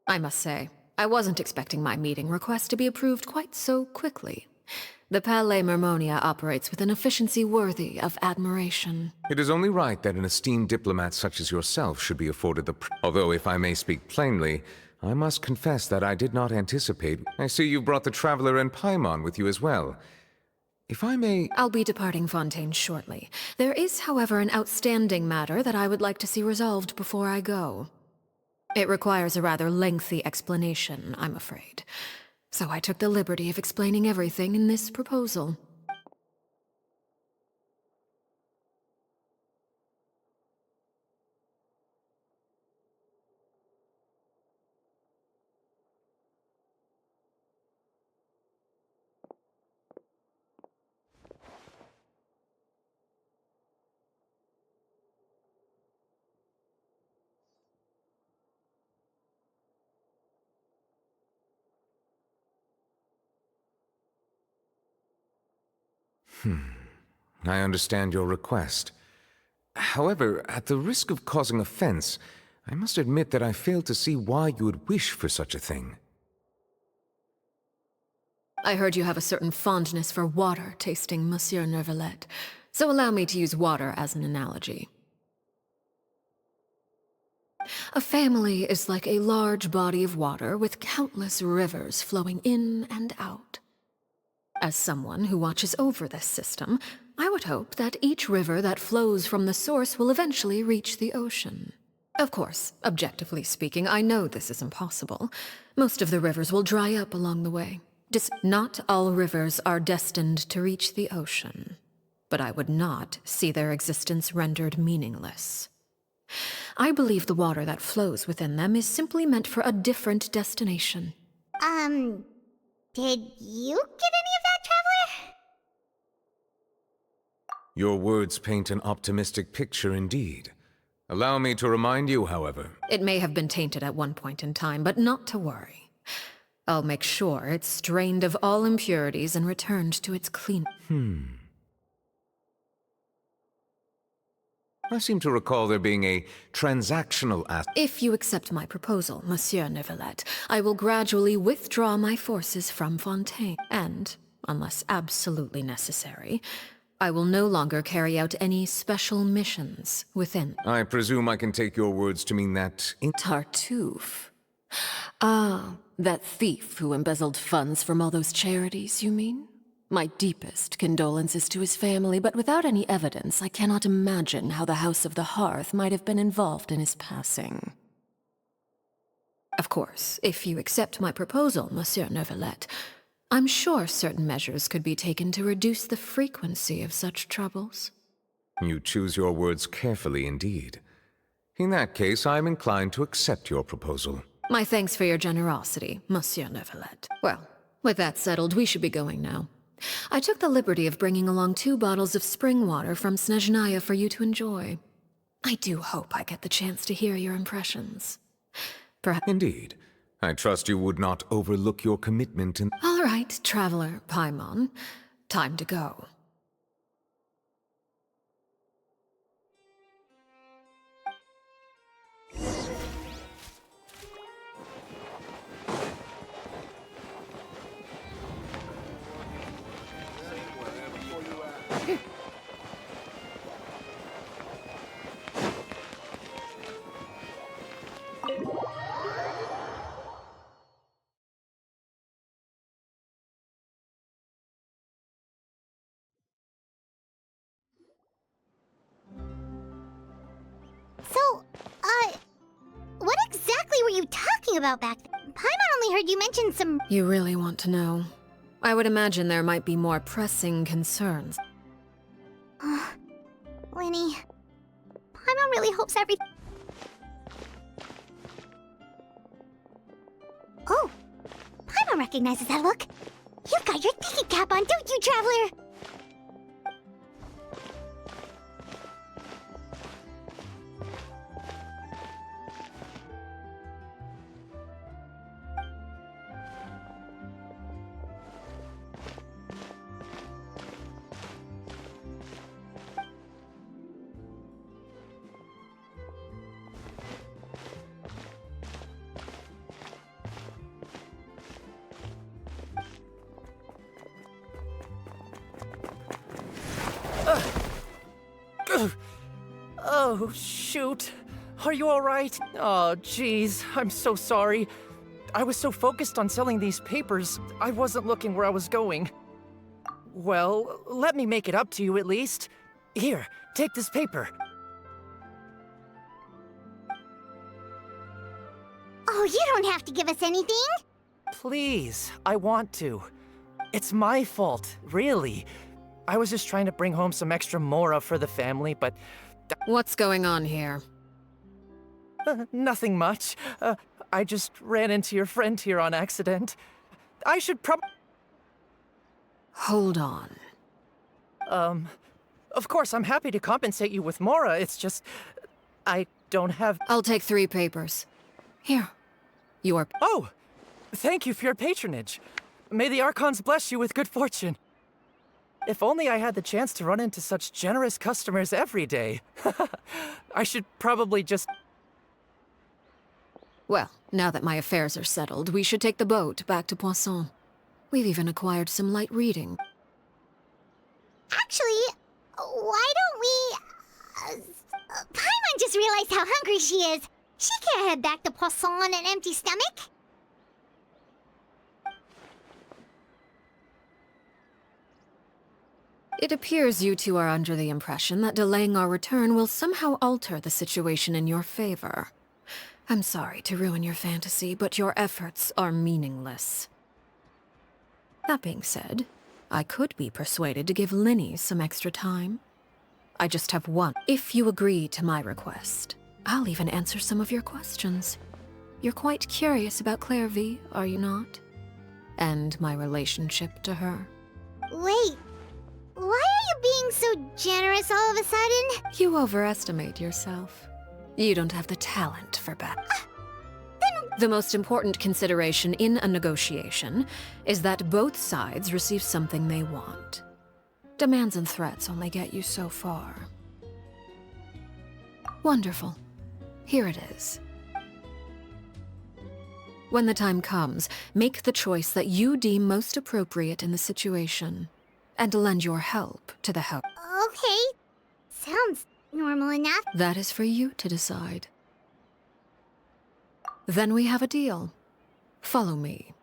I must say, I wasn't expecting my meeting request to be approved quite so quickly. The Palais Mermonia operates with an efficiency worthy of admiration.
It is only right that an esteemed diplomat such as yourself should be afforded the Although, if I may speak plainly, I must confess that I did not anticipate. I see you brought the Traveler and Paimon with you as well. If I may...
I'll be departing Fontaine shortly. There is, however, an outstanding matter that I would like to see resolved before I go. It requires a rather lengthy explanation, I'm afraid. So I took the liberty of explaining everything in this proposal.
I understand your request. However, at the risk of causing offense, I must admit that I fail to see why you would wish for such a thing.
I heard you have a certain fondness for water tasting, Monsieur Neuvillette, so allow me to use water as an analogy. A family is like a large body of water with countless rivers flowing in and out. As someone who watches over this system, I would hope that each river that flows from the source will eventually reach the ocean. Of course, objectively speaking, I know this is impossible. Most of the rivers will dry up along the way. Not all rivers are destined to reach the ocean, but I would not see their existence rendered meaningless. I believe the water that flows within them is simply meant for a different destination.
Did you get any of that, Traveler?
Your words paint an optimistic picture indeed. Allow me to remind you, however.
It may have been tainted at one point in time, but not to worry. I'll make sure it's strained of all impurities and returned to its clean...
I seem to recall there being a transactional aspect.
If you accept my proposal, Monsieur Neuvillette, I will gradually withdraw my forces from Fontaine, and, unless absolutely necessary, I will no longer carry out any special missions within.
I presume I can take your words to mean that...
Tartuffe. Ah, that thief who embezzled funds from all those charities, you mean? My deepest condolences to his family, but without any evidence, I cannot imagine how the House of the Hearth might have been involved in his passing. Of course, if you accept my proposal, Monsieur Neuvillette, I'm sure certain measures could be taken to reduce the frequency of such troubles.
You choose your words carefully indeed. In that case, I'm inclined to accept your proposal.
My thanks for your generosity, Monsieur Neuvillette. Well, with that settled, we should be going now. I took the liberty of bringing along 2 bottles of spring water from Snezhnaya for you to enjoy. I do hope I get the chance to hear your impressions. Perhaps...
Indeed. I trust you would not overlook your commitment in...
All right, Traveler Paimon. Time to go.
So, what exactly were you talking about back then? Paimon only heard you mention some...
You really want to know? I would imagine there might be more pressing concerns.
Lini, Paimon really hopes everything... Oh, Paimon recognizes that look. You've got your thinking cap on, don't you, Traveler?
Oh, shoot. Are you alright? Oh, jeez. I'm so sorry. I was so focused on selling these papers, I wasn't looking where I was going. Well, let me make it up to you at least. Here, take this paper.
Oh, you don't have to give us anything.
Please, I want to. It's my fault, really. I was just trying to bring home some extra mora for the family, but...
What's going on here?
Nothing much. I just ran into your friend here on accident. I should
Hold on.
Of course, I'm happy to compensate you with mora, it's just... I don't have...
I'll take 3 papers. Here. You are...
Oh! Thank you for your patronage. May the Archons bless you with good fortune. If only I had the chance to run into such generous customers every day. I should probably just...
Well, now that my affairs are settled, we should take the boat back to Poisson. We've even acquired some light reading.
Actually, why don't we... Paimon just realized how hungry she is. She can't head back to Poisson on an empty stomach.
It appears you two are under the impression that delaying our return will somehow alter the situation in your favor. I'm sorry to ruin your fantasy, but your efforts are meaningless. That being said, I could be persuaded to give Lini some extra time. I just have one. If you agree to my request, I'll even answer some of your questions. You're quite curious about Clairvy, are you not? And my relationship to her.
Wait, why are you being so generous all of a sudden?
You overestimate yourself. You don't have the talent for battle. The most important consideration in a negotiation is that both sides receive something they want. Demands and threats only get you so far. Wonderful. Here it is. When the time comes, make the choice that you deem most appropriate in the situation, and lend your help to the help.
Okay, sounds normal enough.
That is for you to decide. Then we have a deal. Follow me.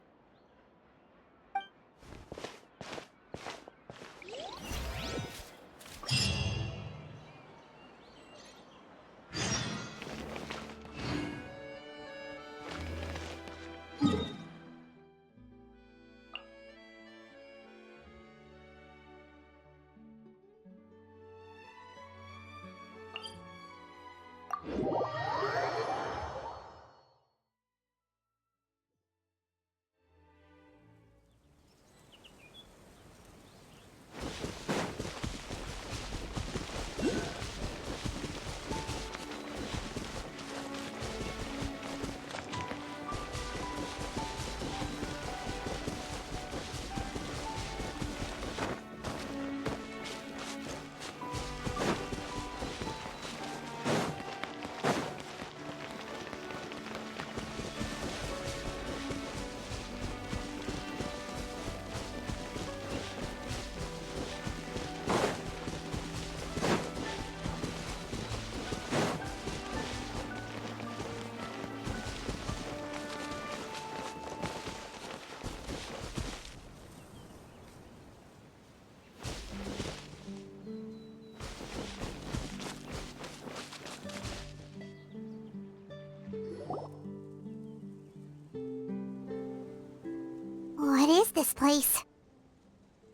What is this place?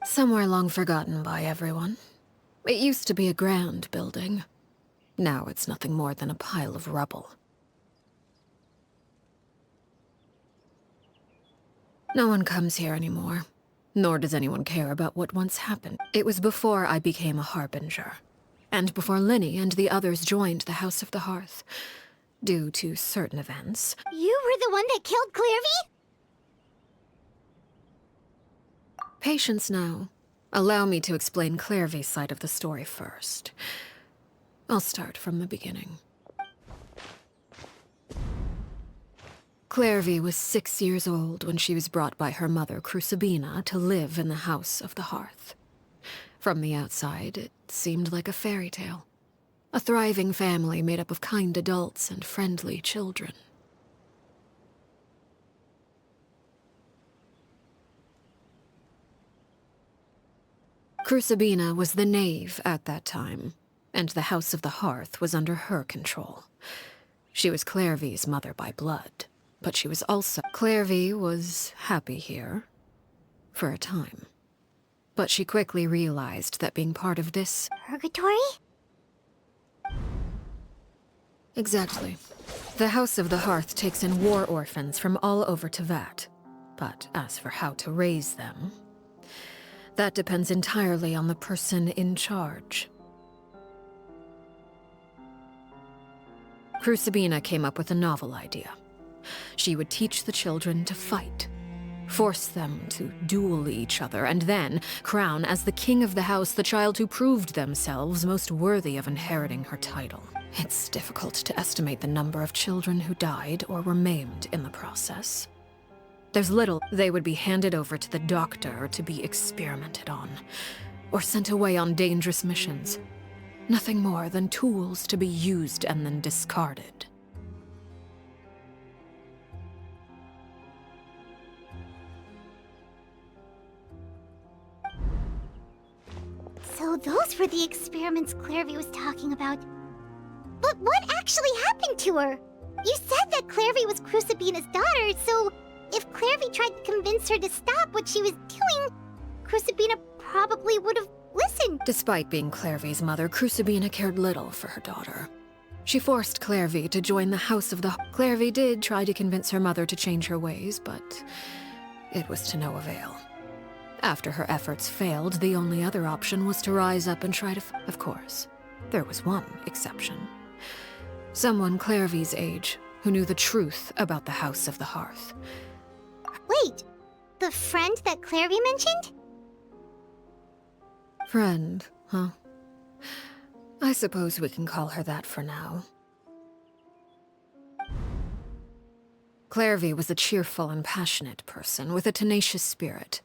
Somewhere long forgotten by everyone. It used to be a grand building. Now it's nothing more than a pile of rubble. No one comes here anymore, nor does anyone care about what once happened. It was before I became a harbinger, and before Lini and the others joined the House of the Hearth. Due to certain events.
You were the one that killed Clairvy?
Patience now. Allow me to explain Clairvy's side of the story first. I'll start from the beginning. Clairvy was 6 years old when she was brought by her mother, Crucibina, to live in the House of the Hearth. From the outside, it seemed like a fairy tale. A thriving family made up of kind adults and friendly children. Crucibina was the knave at that time, and the House of the Hearth was under her control. She was Clairvy's mother by blood, but she was also... Clairvy was happy here. For a time. But she quickly realized that being part of this...
Purgatory?
Exactly. The House of the Hearth takes in war orphans from all over Teyvat. But as for how to raise them... that depends entirely on the person in charge. Crucibina came up with a novel idea. She would teach the children to fight. Force them to duel each other, and then crown as the king of the house the child who proved themselves most worthy of inheriting her title. It's difficult to estimate the number of children who died or were maimed in the process. There's little. They would be handed over to the doctor to be experimented on, or sent away on dangerous missions. Nothing more than tools to be used and then discarded.
So those were the experiments Clairvy was talking about. But what actually happened to her? You said that Clairvy was Crucibina's daughter, so if Clairvy tried to convince her to stop what she was doing, Crucibina probably would have listened.
Despite being Clairvy's mother, Crucibina cared little for her daughter. She forced Clairvy to join the House of the... Clairvy did try to convince her mother to change her ways, but it was to no avail. After her efforts failed, the only other option was to rise up and try to... Of course, there was one exception. Someone Clairvy's age, who knew the truth about the House of the Hearth.
Wait, the friend that Clairvy mentioned?
Friend, huh? I suppose we can call her that for now. Clairvy was a cheerful and passionate person with a tenacious spirit.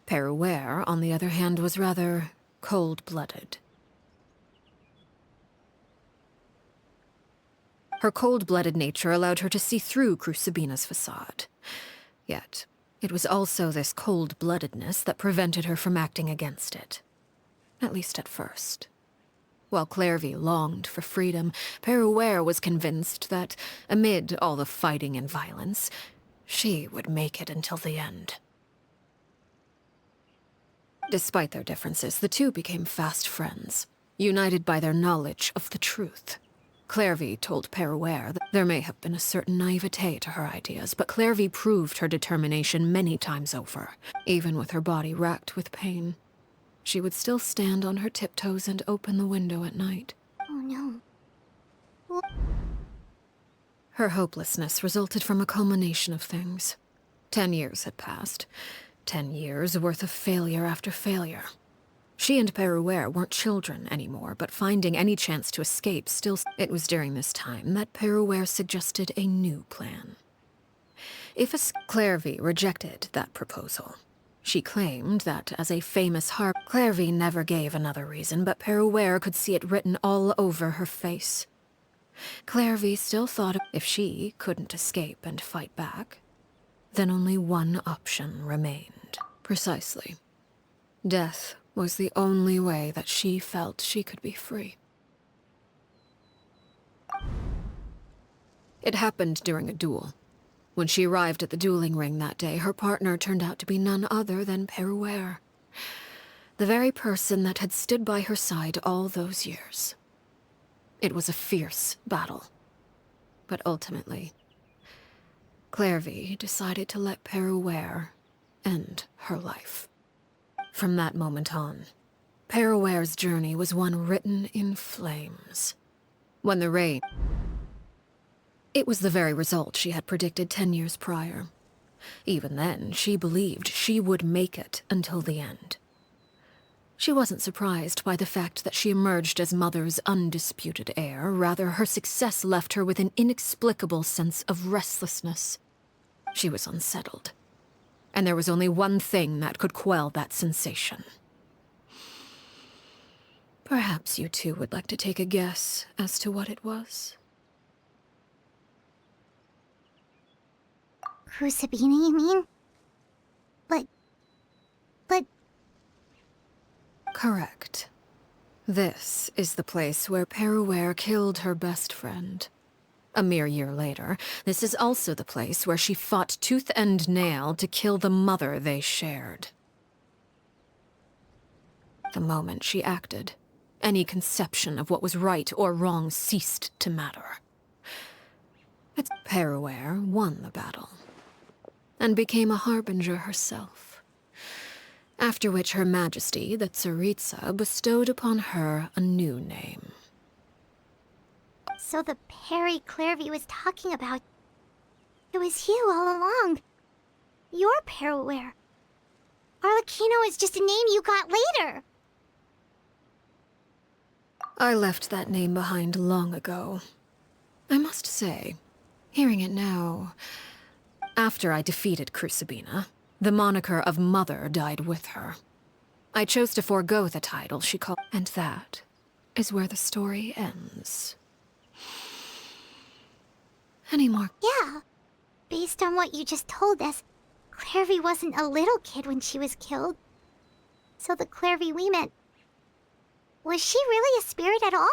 Perouer, on the other hand, was rather cold-blooded. Her cold-blooded nature allowed her to see through Crucibina's facade. Yet, it was also this cold-bloodedness that prevented her from acting against it. At least at first. While Clairvy longed for freedom, Perouer was convinced that, amid all the fighting and violence, she would make it until the end. Despite their differences, the two became fast friends, united by their knowledge of the truth. Clairvy told Perouer that there may have been a certain naivete to her ideas, but Clairvy proved her determination many times over. Even with her body racked with pain, she would still stand on her tiptoes and open the window at night.
Oh no.
Her hopelessness resulted from a culmination of things. 10 years had passed. 10 years worth of failure after failure. She and Perouer weren't children anymore, but finding any chance to escape still... It was during this time that Perouer suggested a new plan. If Clairvy rejected that proposal, she claimed that as a famous harp... Clairvy never gave another reason, but Perouer could see it written all over her face. Clairvy still thought if she couldn't escape and fight back, then only one option remained. Precisely. Death was the only way that she felt she could be free. It happened during a duel. When she arrived at the dueling ring that day, her partner turned out to be none other than Perouer. The very person that had stood by her side all those years. It was a fierce battle. But ultimately, Clairvy decided to let Perouer end her life. From that moment on, Perouer's journey was one written in flames. When the rain... It was the very result she had predicted 10 years prior. Even then, she believed she would make it until the end. She wasn't surprised by the fact that she emerged as Mother's undisputed heir. Rather, her success left her with an inexplicable sense of restlessness. She was unsettled. And there was only one thing that could quell that sensation. Perhaps you two would like to take a guess as to what it was?
Crucibina, you mean? But...
Correct. This is the place where Perouer killed her best friend. A mere year later, this is also the place where she fought tooth and nail to kill the mother they shared. The moment she acted, any conception of what was right or wrong ceased to matter. Its Peruere won the battle, and became a harbinger herself. After which Her Majesty, the Tsaritsa, bestowed upon her a new name.
So the Perry Clairvy was talking about... It was you all along. Your Peruere. Arлекino is just a name you got later.
I left that name behind long ago. I must say, hearing it now... After I defeated Crucibina, the moniker of Mother died with her. I chose to forego the title she called... And that is where the story ends. Any more?
Yeah. Based on what you just told us, Clairvy wasn't a little kid when she was killed. So the Clairvy we met... Was she really a spirit at all?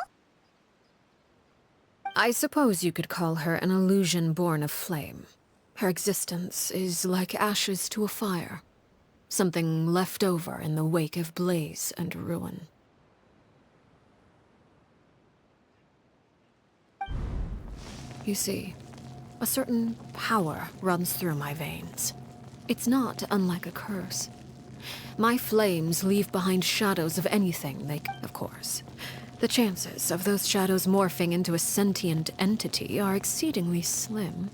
I suppose you could call her an illusion born of flame. Her existence is like ashes to a fire. Something left over in the wake of blaze and ruin. You see, a certain power runs through my veins. It's not unlike a curse. My flames leave behind shadows of anything they... Of course, the chances of those shadows morphing into a sentient entity are exceedingly slim.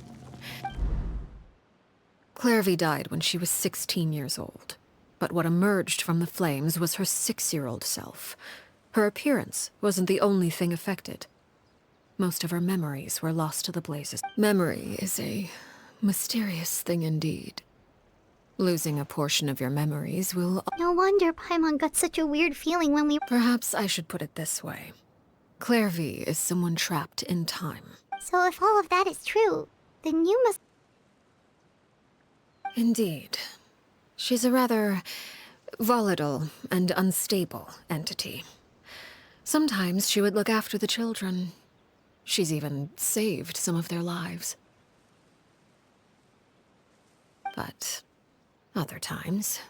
Clairvy died when she was 16 years old. But what emerged from the flames was her 6-year-old self. Her appearance wasn't the only thing affected. Most of her memories were lost to the blazes. Memory is a mysterious thing indeed. Losing a portion of your memories will...
No wonder Paimon got such a weird feeling when we...
Perhaps I should put it this way. Clairvy is someone trapped in time.
So if all of that is true, then you must...
Indeed. She's a rather volatile and unstable entity. Sometimes she would look after the children. She's even saved some of their lives. But other times,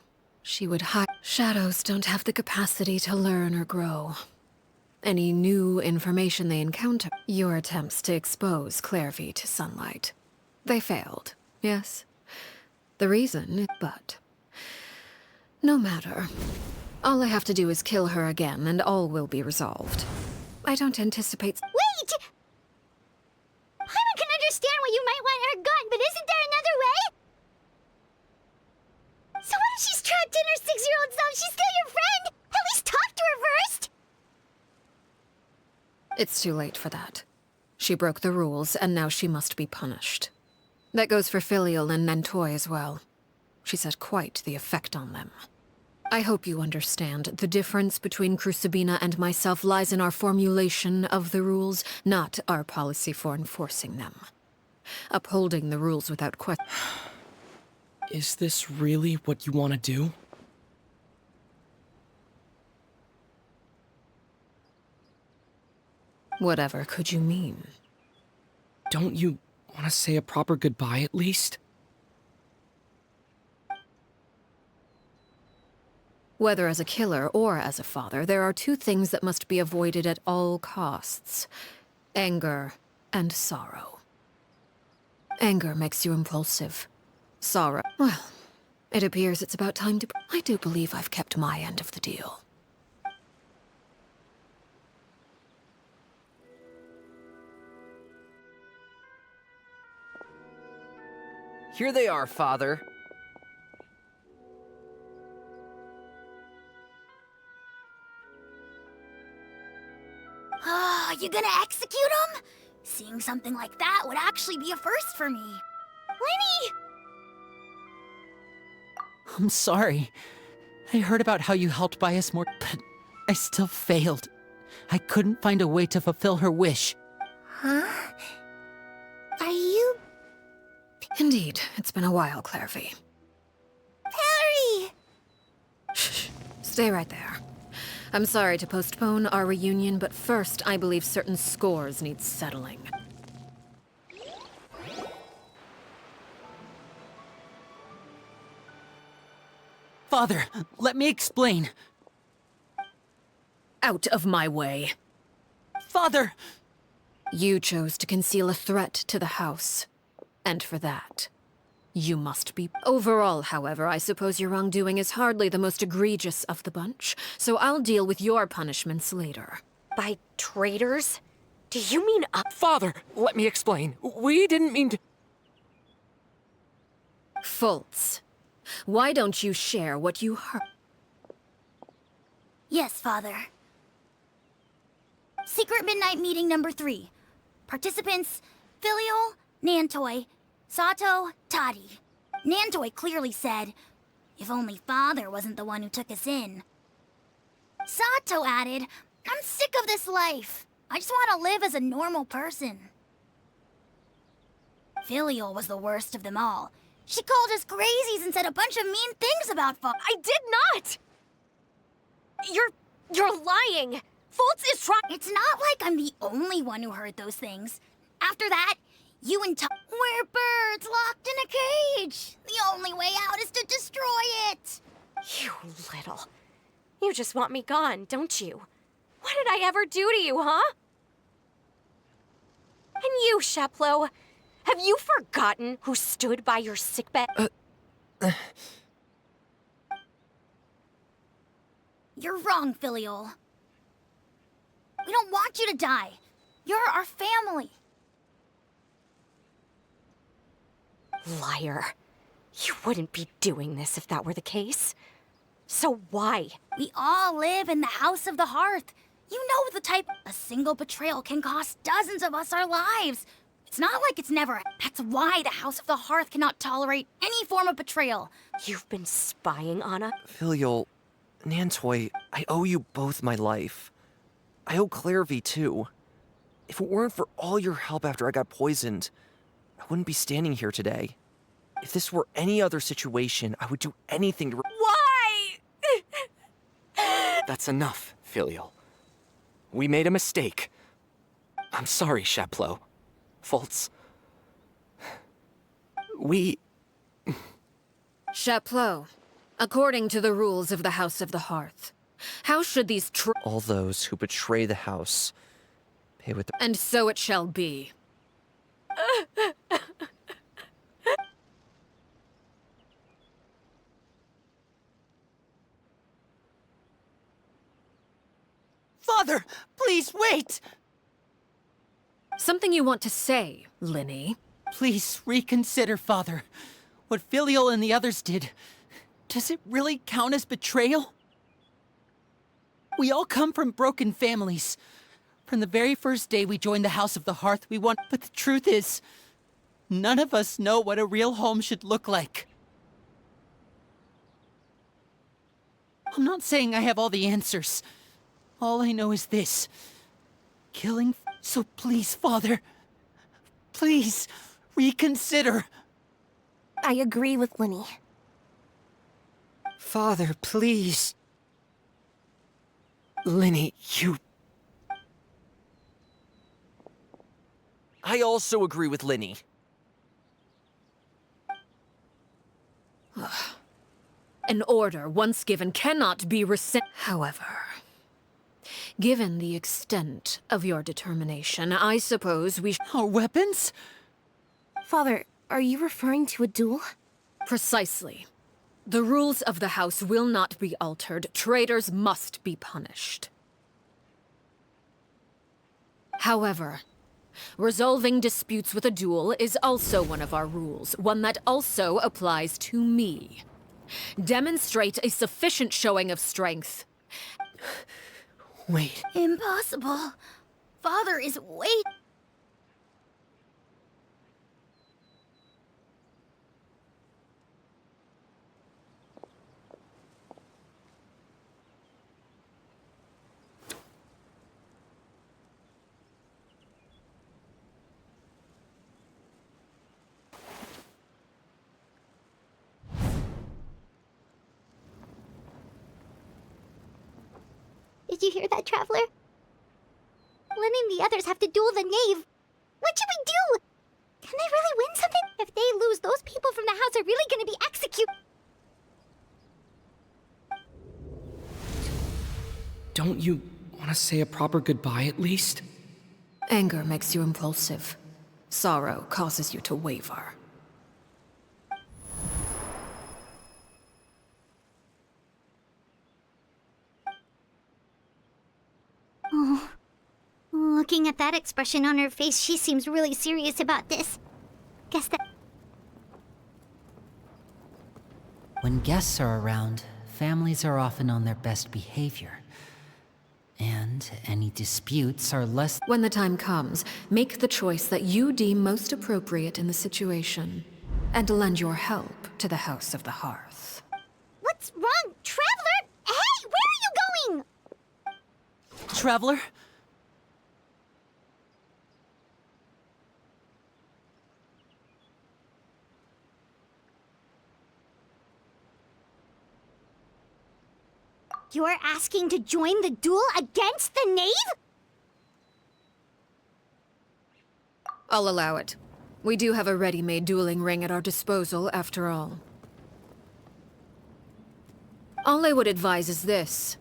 she would hide. Shadows don't have the capacity to learn or grow. Any new information they encounter, your attempts to expose Clairvy to sunlight. They failed, yes? The reason, but... No matter. All I have to do is kill her again, and all will be resolved. I don't anticipate...
Wait! Paimon can understand why you might want her gun, but isn't there another way? So what if she's trapped in her 6-year-old self? She's still your friend! At least talk to her first!
It's too late for that. She broke the rules, and now she must be punished. That goes for Filial and Nantoy as well. She's had quite the effect on them. I hope you understand. The difference between Crucibina and myself lies in our formulation of the rules, not our policy for enforcing them. Upholding the rules without question.
Is this really what you want to do?
Whatever could you mean?
Don't you want to say a proper goodbye at least?
Whether as a killer or as a father, there are two things that must be avoided at all costs. Anger and sorrow. Anger makes you impulsive. Sorrow... Well, it appears it's about time to... I do believe I've kept my end of the deal.
Here they are, Father.
You gonna execute him? Seeing something like that would actually be a first for me. Lini!
I'm sorry. I heard about how you helped buy us more, but I still failed. I couldn't find a way to fulfill her wish.
Huh? Are you...
Indeed, it's been a while, Clairvy.
Perry!
Shh, stay right there. I'm sorry to postpone our reunion, but first I believe certain scores need settling.
Father, let me explain.
Out of my way.
Father!
You chose to conceal a threat to the house. And for that, you must be... Overall, however, I suppose your wrongdoing is hardly the most egregious of the bunch, so I'll deal with your punishments later.
By traitors? Do you mean
Father, let me explain. We didn't mean to...
Fultz, why don't you share what you heard?
Yes, Father. Secret Midnight Meeting number 3. Participants, Filial, Nantoi, Sato, Toddy. Nantoi clearly said, if only Father wasn't the one who took us in. Sato added, I'm sick of this life. I just want to live as a normal person. Filial was the worst of them all. She called us crazies and said a bunch of mean things about Father.
I did not! You're lying! Fultz is trying—
It's not like I'm the only one who heard those things. After that, you and we're birds locked in a cage. The only way out is to destroy it.
You little... You just want me gone, don't you? What did I ever do to you, huh? And you, Sheplo, have you forgotten who stood by your sickbed?
You're wrong, Filial. We don't want you to die. You're our family.
Liar. You wouldn't be doing this if that were the case. So why?
We all live in the House of the Hearth. You know the type. A single betrayal can cost dozens of us our lives. It's not like it's never. That's why the House of the Hearth cannot tolerate any form of betrayal.
You've been spying on us?
Filial, Nantoi, I owe you both my life. I owe Clairvy too. If it weren't for all your help after I got poisoned, I wouldn't be standing here today. If this were any other situation, I would do anything to—
Why?
That's enough, Filial. We made a mistake. I'm sorry, Sheplo. Fultz. We...
Sheplo, according to the rules of the House of the Hearth, how should these
All those who betray the house pay with the—
And so it shall be.
Father, please wait!
Something you want to say, Lini?
Please reconsider, Father. What Filial and the others did, does it really count as betrayal? We all come from broken families. From the very first day we joined the House of the Hearth, we want— But the truth is, none of us know what a real home should look like. I'm not saying I have all the answers. All I know is this. Killing— So please, Father, please, reconsider.
I agree with Lini.
Father, please.
Lini, you...
I also agree with Lini.
An order once given cannot be rescinded. However, given the extent of your determination, I suppose we
Our weapons?
Father, are you referring to a duel?
Precisely. The rules of the House will not be altered. Traitors must be punished. However, resolving disputes with a duel is also one of our rules, one that also applies to me. Demonstrate a sufficient showing of strength.
Wait.
Impossible. Father is way... Did you hear that, Traveler? Lini and the others have to duel the knave. What should we do? Can they really win something? If they lose, those people from the house are really gonna be executed.
Don't you want to say a proper goodbye at least?
Anger makes you impulsive. Sorrow causes you to waver.
Oh. Looking at that expression on her face, she seems really serious about this. Guess that...
When guests are around, families are often on their best behavior. And any disputes are less...
When the time comes, make the choice that you deem most appropriate in the situation, and lend your help to the House of the Hearth.
What's wrong? Traveler? Hey, where are you going?
Traveler?
You're asking to join the duel against the knave?
I'll allow it. We do have a ready-made dueling ring at our disposal, after all. All I would advise is this.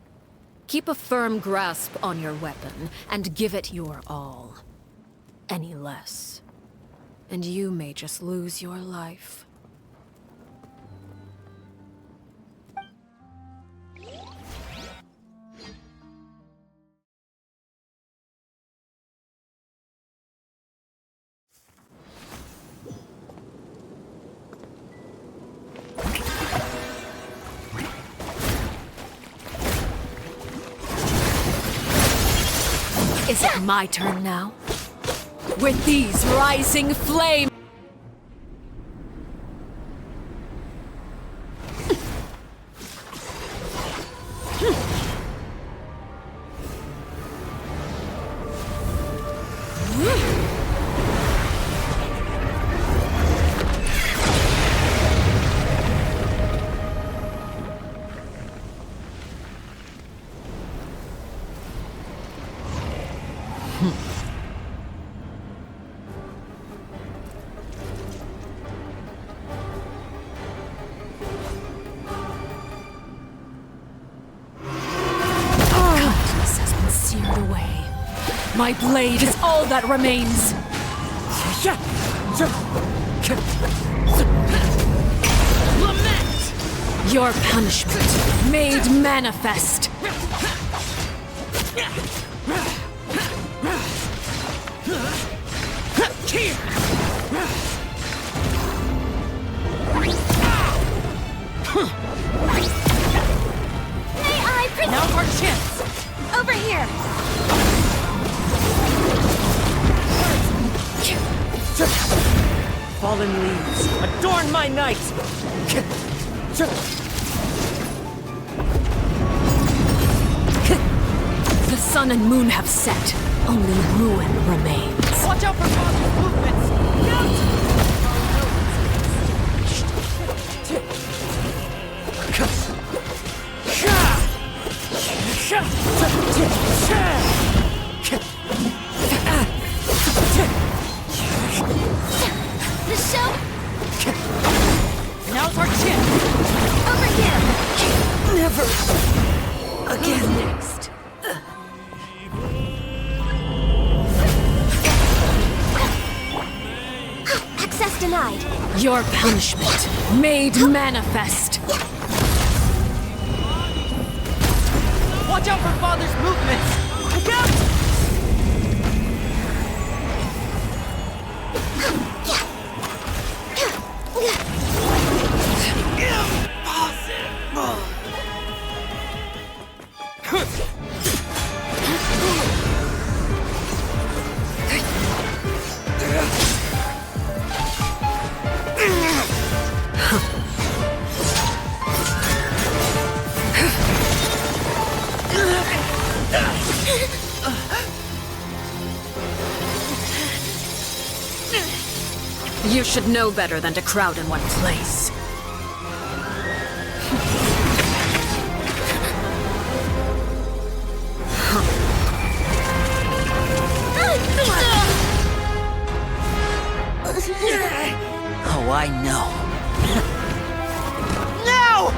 Keep a firm grasp on your weapon, and give it your all. Any less, and you may just lose your life. Is it my turn now? With these rising flames! My blade is all that remains! Lament! Your punishment made manifest!
May I present...
Now's our chance!
Over here!
Fallen leaves, adorn my night!
The sun and moon have set. Only ruin remains.
Watch out for Father's movements!
The show...
Now's our chance!
Over here!
Never again. Next.
Access denied.
Your punishment made manifest.
Watch out for Father's movements! Look out!
You should know better than to crowd in one place.
Oh, I know.
No!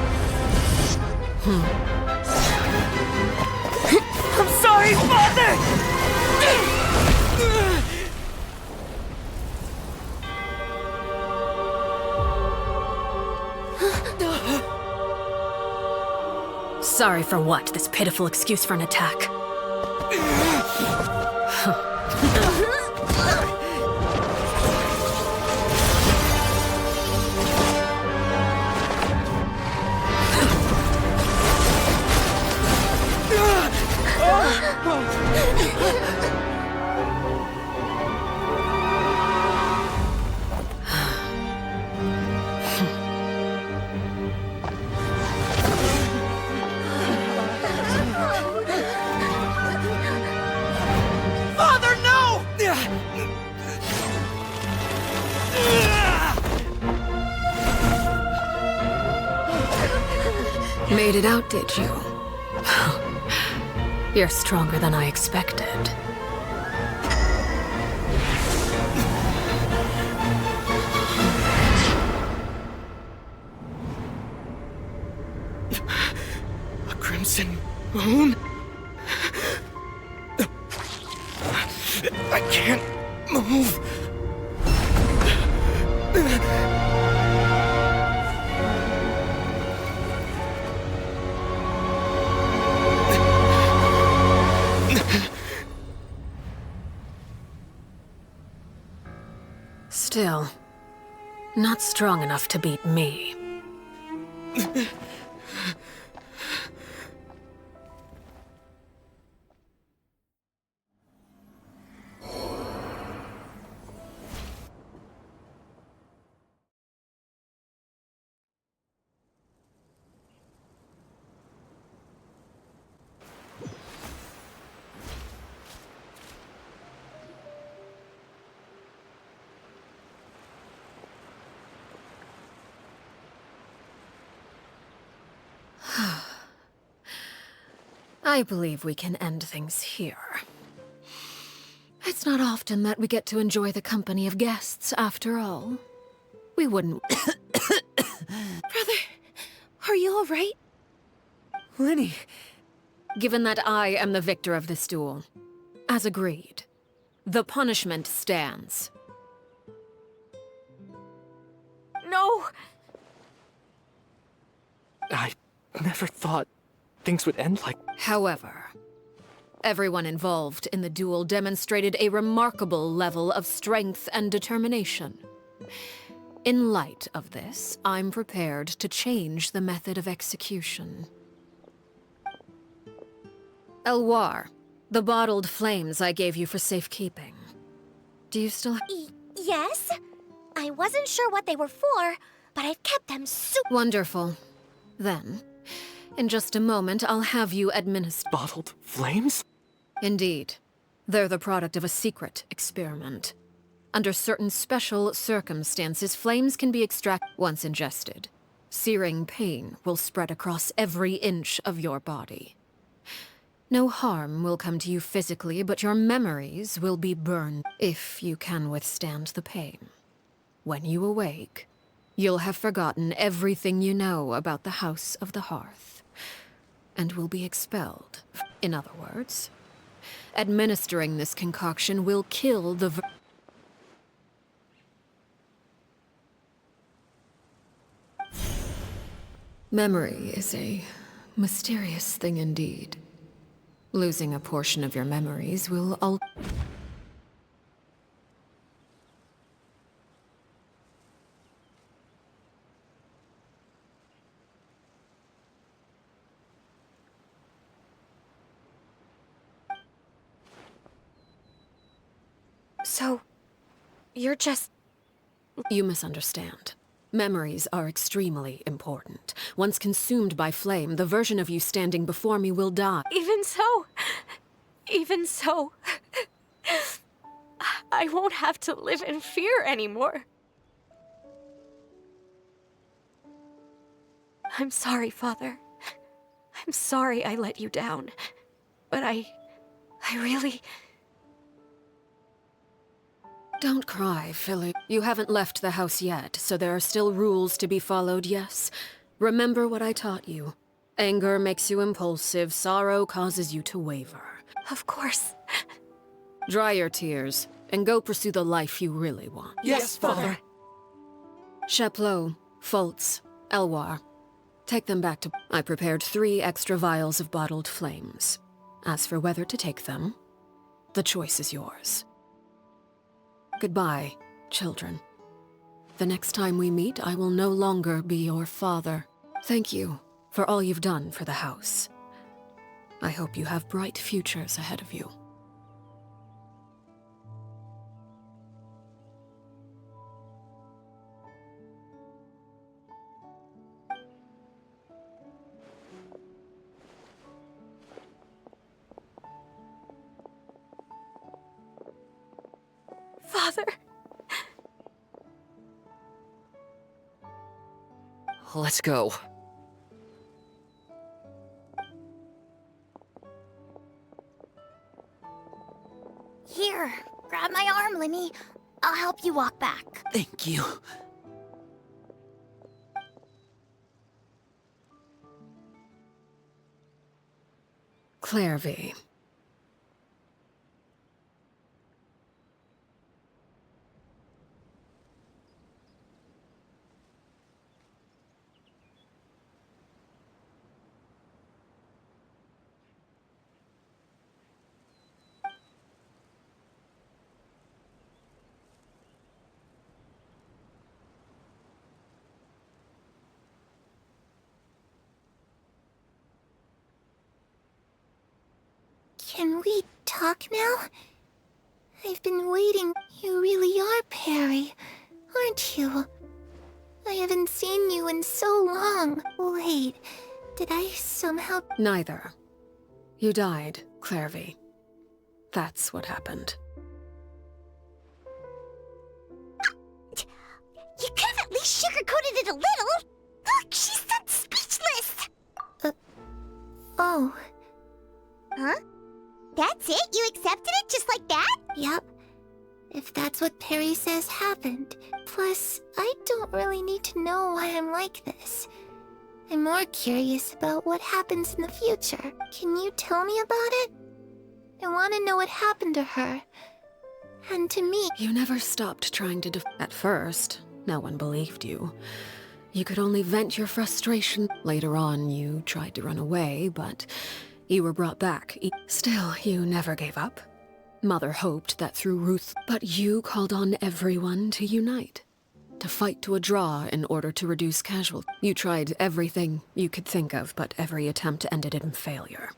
Sorry for what? This pitiful excuse for an attack?
Father, no!
Made it out, did you? You're stronger than I expected.
A crimson moon? I can't move.
Still, not strong enough to beat me. I believe we can end things here. It's not often that we get to enjoy the company of guests, after all. We wouldn't...
Brother, are you all right?
Lini!
Given that I am the victor of this duel, as agreed, the punishment stands.
No!
I never thought things would end like...
However, everyone involved in the duel demonstrated a remarkable level of strength and determination. In light of this, I'm prepared to change the method of execution. Elwar, the bottled flames I gave you for safekeeping. Do you still have...
Yes? I wasn't sure what they were for, but I've kept them
Wonderful. Then, in just a moment, I'll have you administer...
Bottled flames?
Indeed. They're the product of a secret experiment. Under certain special circumstances, flames can be extracted once ingested. Searing pain will spread across every inch of your body. No harm will come to you physically, but your memories will be burned if you can withstand the pain. When you awake, you'll have forgotten everything you know about the House of the Hearth, and will be expelled. In other words, administering this concoction will kill the Memory is a mysterious thing indeed. Losing a portion of your memories will
So, you're just...
You misunderstand. Memories are extremely important. Once consumed by flame, the version of you standing before me will die.
Even so, I won't have to live in fear anymore. I'm sorry, Father. I'm sorry I let you down. But I really...
Don't cry, Philip. You haven't left the house yet, so there are still rules to be followed, yes? Remember what I taught you. Anger makes you impulsive, sorrow causes you to waver.
Of course.
Dry your tears, and go pursue the life you really want.
Yes, Father.
Chapleau, Fultz, Elwar, Take them back to... I prepared 3 extra vials of bottled flames. As for whether to take them, the choice is yours. Goodbye, children. The next time we meet, I will no longer be your father. Thank you for all you've done for the house. I hope you have bright futures ahead of you.
Father.
Let's go.
Here, grab my arm, Lini. I'll help you walk back.
Thank you.
Clairvy.
Can we talk now? I've been waiting. You really are Perry, aren't you? I haven't seen you in so long. Wait, did I somehow...
Neither. You died, Clairvy. That's what happened.
You could have at least sugarcoated it a little! Look, she's done speechless! Oh. Huh? That's it? You accepted it just like that? Yep. If that's what Perry says happened. Plus, I don't really need to know why I'm like this. I'm more curious about what happens in the future. Can you tell me about it? I want to know what happened to her. And to me.
You never stopped trying to At first, no one believed you. You could only vent your frustration. Later on, you tried to run away, but you were brought back. Still, you never gave up. Mother hoped that through Ruth... But you called on everyone to unite. To fight to a draw in order to reduce casualties. You tried everything you could think of, but every attempt ended in failure.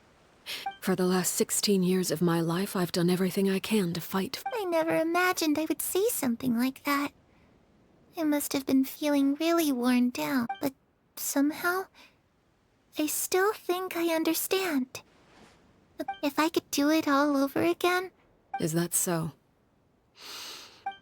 For the last 16 years of my life, I've done everything I can to fight.
I never imagined I would say something like that. I must have been feeling really worn down, but somehow, I still think I understand. If I could do it all over again...
Is that so?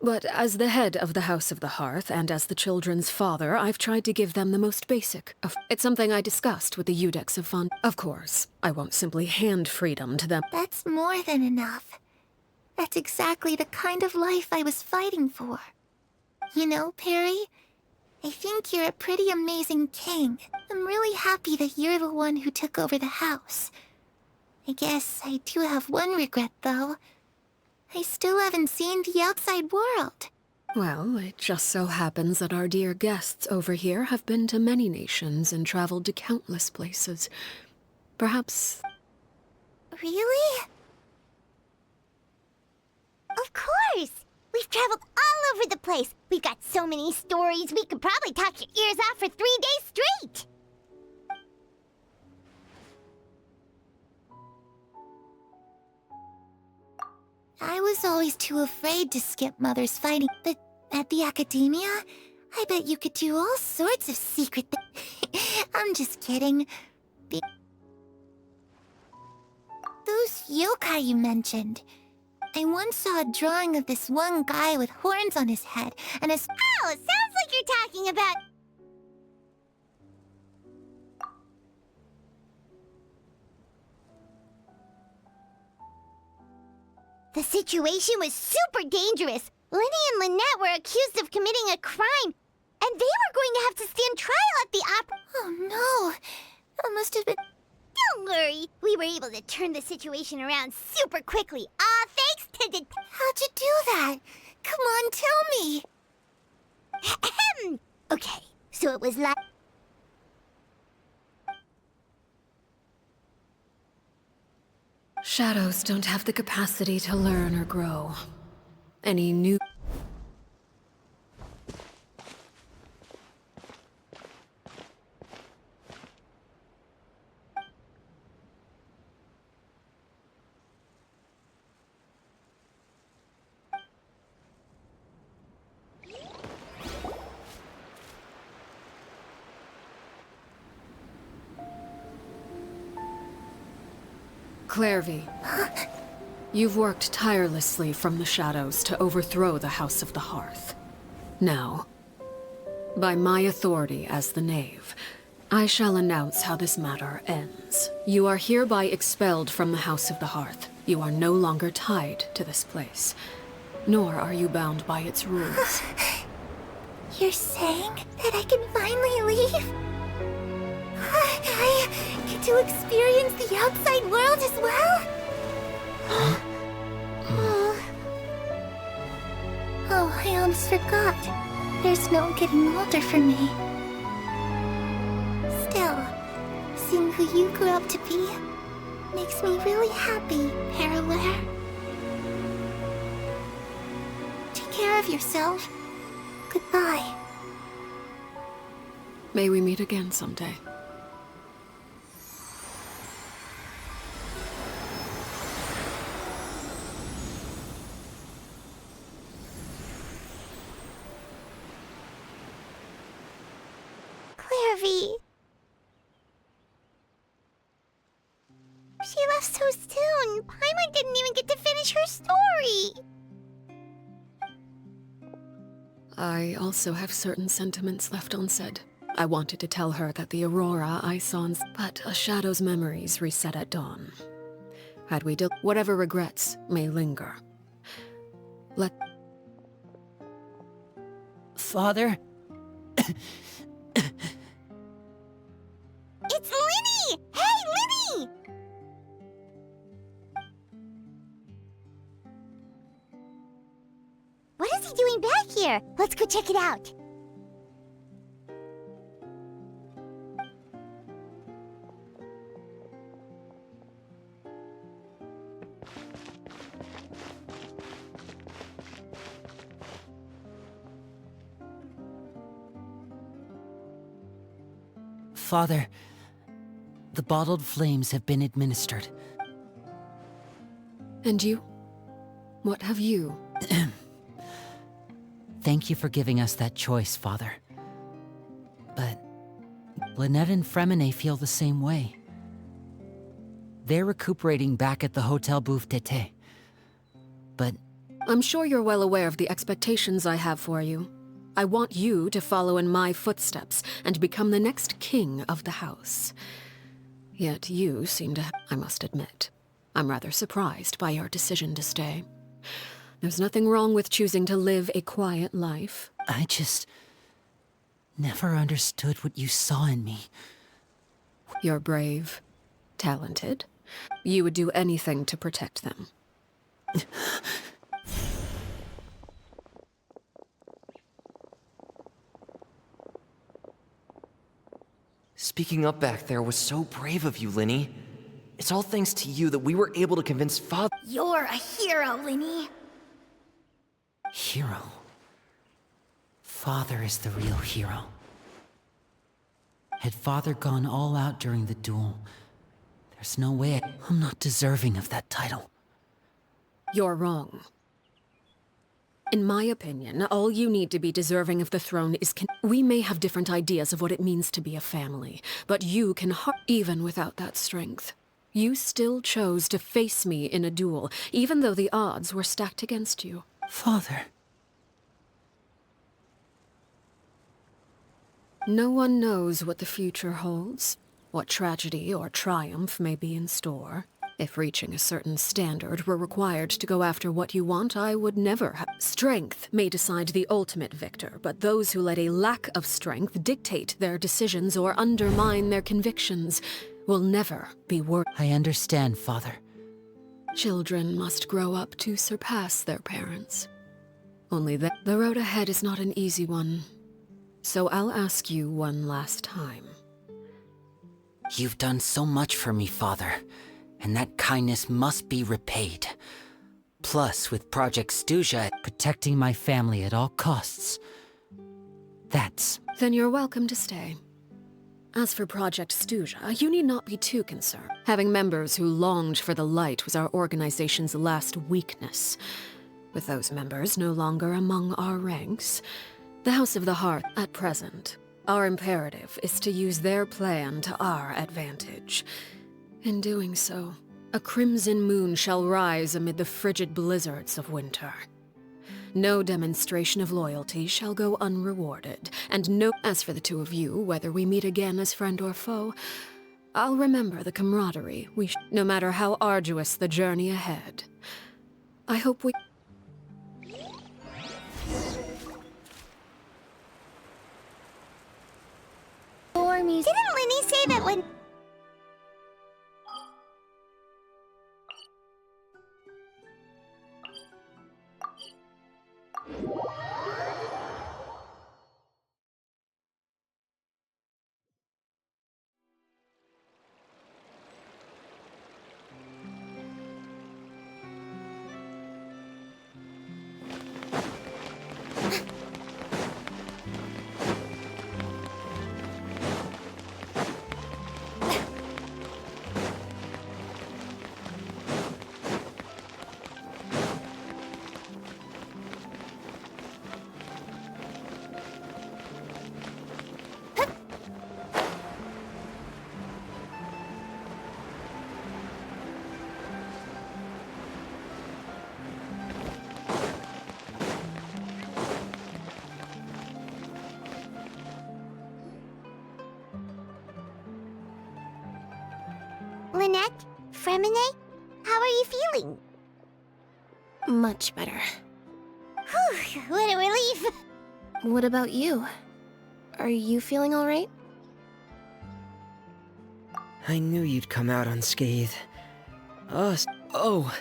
But as the head of the House of the Hearth, and as the children's father, I've tried to give them the most basic of... It's something I discussed with the Udex of Fun. Of course, I won't simply hand freedom to them.
That's more than enough. That's exactly the kind of life I was fighting for. You know, Perry, I think you're a pretty amazing king. I'm really happy that you're the one who took over the house. I guess I do have one regret, though. I still haven't seen the outside world.
Well, it just so happens that our dear guests over here have been to many nations and traveled to countless places. Perhaps...
Really? Of course! We've traveled all over the place. We've got so many stories, we could probably talk your ears out for 3 days straight! I was always too afraid to skip Mother's fighting, but at the academia, I bet you could do all sorts of secret things. I'm just kidding. Those yokai you mentioned. I once saw a drawing of this one guy with horns on his head, and his... Oh, sounds like you're talking about... The situation was super dangerous. Lini and Lynette were accused of committing a crime, and they were going to have to stand trial at the opera. Oh no, that must have been... Don't worry, we were able to turn the situation around super quickly. Thanks to the... How'd you do that? Come on, tell me. Okay, so it was like...
Shadows don't have the capacity to learn or grow. Any new... Clairvy, you've worked tirelessly from the shadows to overthrow the House of the Hearth. Now, by my authority as the Knave, I shall announce how this matter ends. You are hereby expelled from the House of the Hearth. You are no longer tied to this place, nor are you bound by its rules.
You're saying that I can finally leave? I get to experience the outside world as well? Oh, I almost forgot. There's no getting older for me. Still, seeing who you grew up to be makes me really happy, Parallel. Take care of yourself. Goodbye.
May we meet again someday.
She left so soon. Paimon didn't even get to finish her story.
I also have certain sentiments left unsaid. I wanted to tell her that the aurora I saw, but a shadow's memories reset at dawn. Had we whatever regrets may linger.
Father?
It's Lini! Hey, Lini! What is he doing back here? Let's go check it out.
Father, the bottled flames have been administered.
And you? What have you?
Thank you for giving us that choice, Father. But Lynette and Fremine feel the same way. They're recuperating back at the Hotel Bouffe d'été. But
I'm sure you're well aware of the expectations I have for you. I want you to follow in my footsteps and become the next king of the house. Yet you seem to I must admit, I'm rather surprised by your decision to stay. There's nothing wrong with choosing to live a quiet life.
I just never understood what you saw in me.
You're brave, talented. You would do anything to protect them.
Speaking up back there was so brave of you, Lini. It's all thanks to you that we were able to convince Father—
You're a hero, Lini.
Hero? Father is the real hero. Had Father gone all out during the duel, there's no way I'm not deserving of that title.
You're wrong. In my opinion, all you need to be deserving of the throne is we may have different ideas of what it means to be a family, but you can even without that strength. You still chose to face me in a duel, even though the odds were stacked against you.
Father.
No one knows what the future holds, what tragedy or triumph may be in store. If reaching a certain standard were required to go after what you want, I would never have. Strength may decide the ultimate victor, but those who let a lack of strength dictate their decisions or undermine their convictions will never be worth.
I understand, Father.
Children must grow up to surpass their parents. Only that the road ahead is not an easy one. So I'll ask you one last time.
You've done so much for me, Father. and that kindness must be repaid. Plus, with Project Stuja, protecting my family at all costs. That's...
Then you're welcome to stay. As for Project Stuja, you need not be too concerned. Having members who longed for the light was our organization's last weakness. With those members no longer among our ranks, the House of the Hearth, at present, our imperative is to use their plan to our advantage. In doing so, a crimson moon shall rise amid the frigid blizzards of winter. No demonstration of loyalty shall go unrewarded, and no— As for the two of you, whether we meet again as friend or foe, I'll remember the camaraderie no matter how arduous the journey ahead. I hope we—
Didn't Lini say that when... Lynette? Fremine? How are you feeling?
Much better.
Whew, what a relief!
What about you? Are you feeling alright?
I knew you'd come out unscathed. Oh,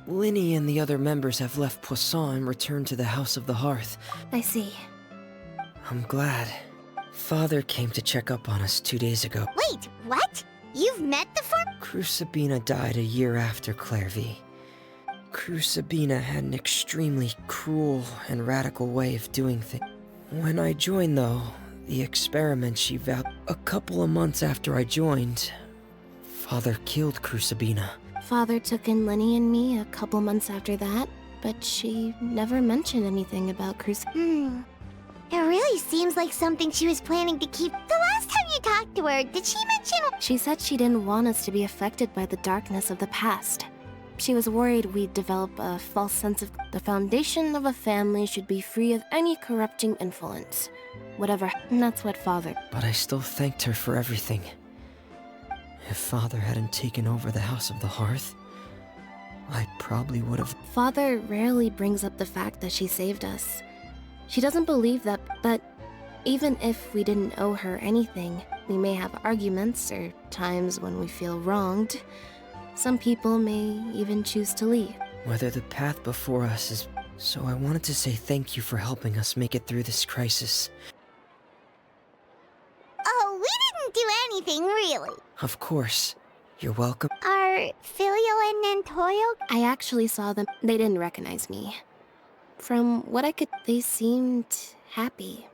Lini and the other members have left Poisson and returned to the House of the Hearth.
I see.
I'm glad. Father came to check up on us 2 days ago.
Wait, what? You've met the
Crucibina died a year after Clairvy. Crucibina had an extremely cruel and radical way of doing things. When I joined, though, the experiment she vowed— A couple of months after I joined, Father killed Crucibina.
Father took in Lini and me a couple months after that, but she never mentioned anything about
It really seems like something she was planning to keep. The last time you talked to her, did she mention—
She said she didn't want us to be affected by the darkness of the past. She was worried we'd develop a false sense of the foundation of a family should be free of any corrupting influence. Whatever, and that's what Father—
But I still thanked her for everything. If Father hadn't taken over the House of the Hearth, I probably would have—
Father rarely brings up the fact that she saved us. She doesn't believe that, but even if we didn't owe her anything, we may have arguments or times when we feel wronged. Some people may even choose to leave.
Whether the path before us is— So I wanted to say thank you for helping us make it through this crisis.
Oh, we didn't do anything, really.
Of course. You're welcome.
Are Filio and Nantoyo—
I actually saw them. They didn't recognize me. From what I could— They seemed happy.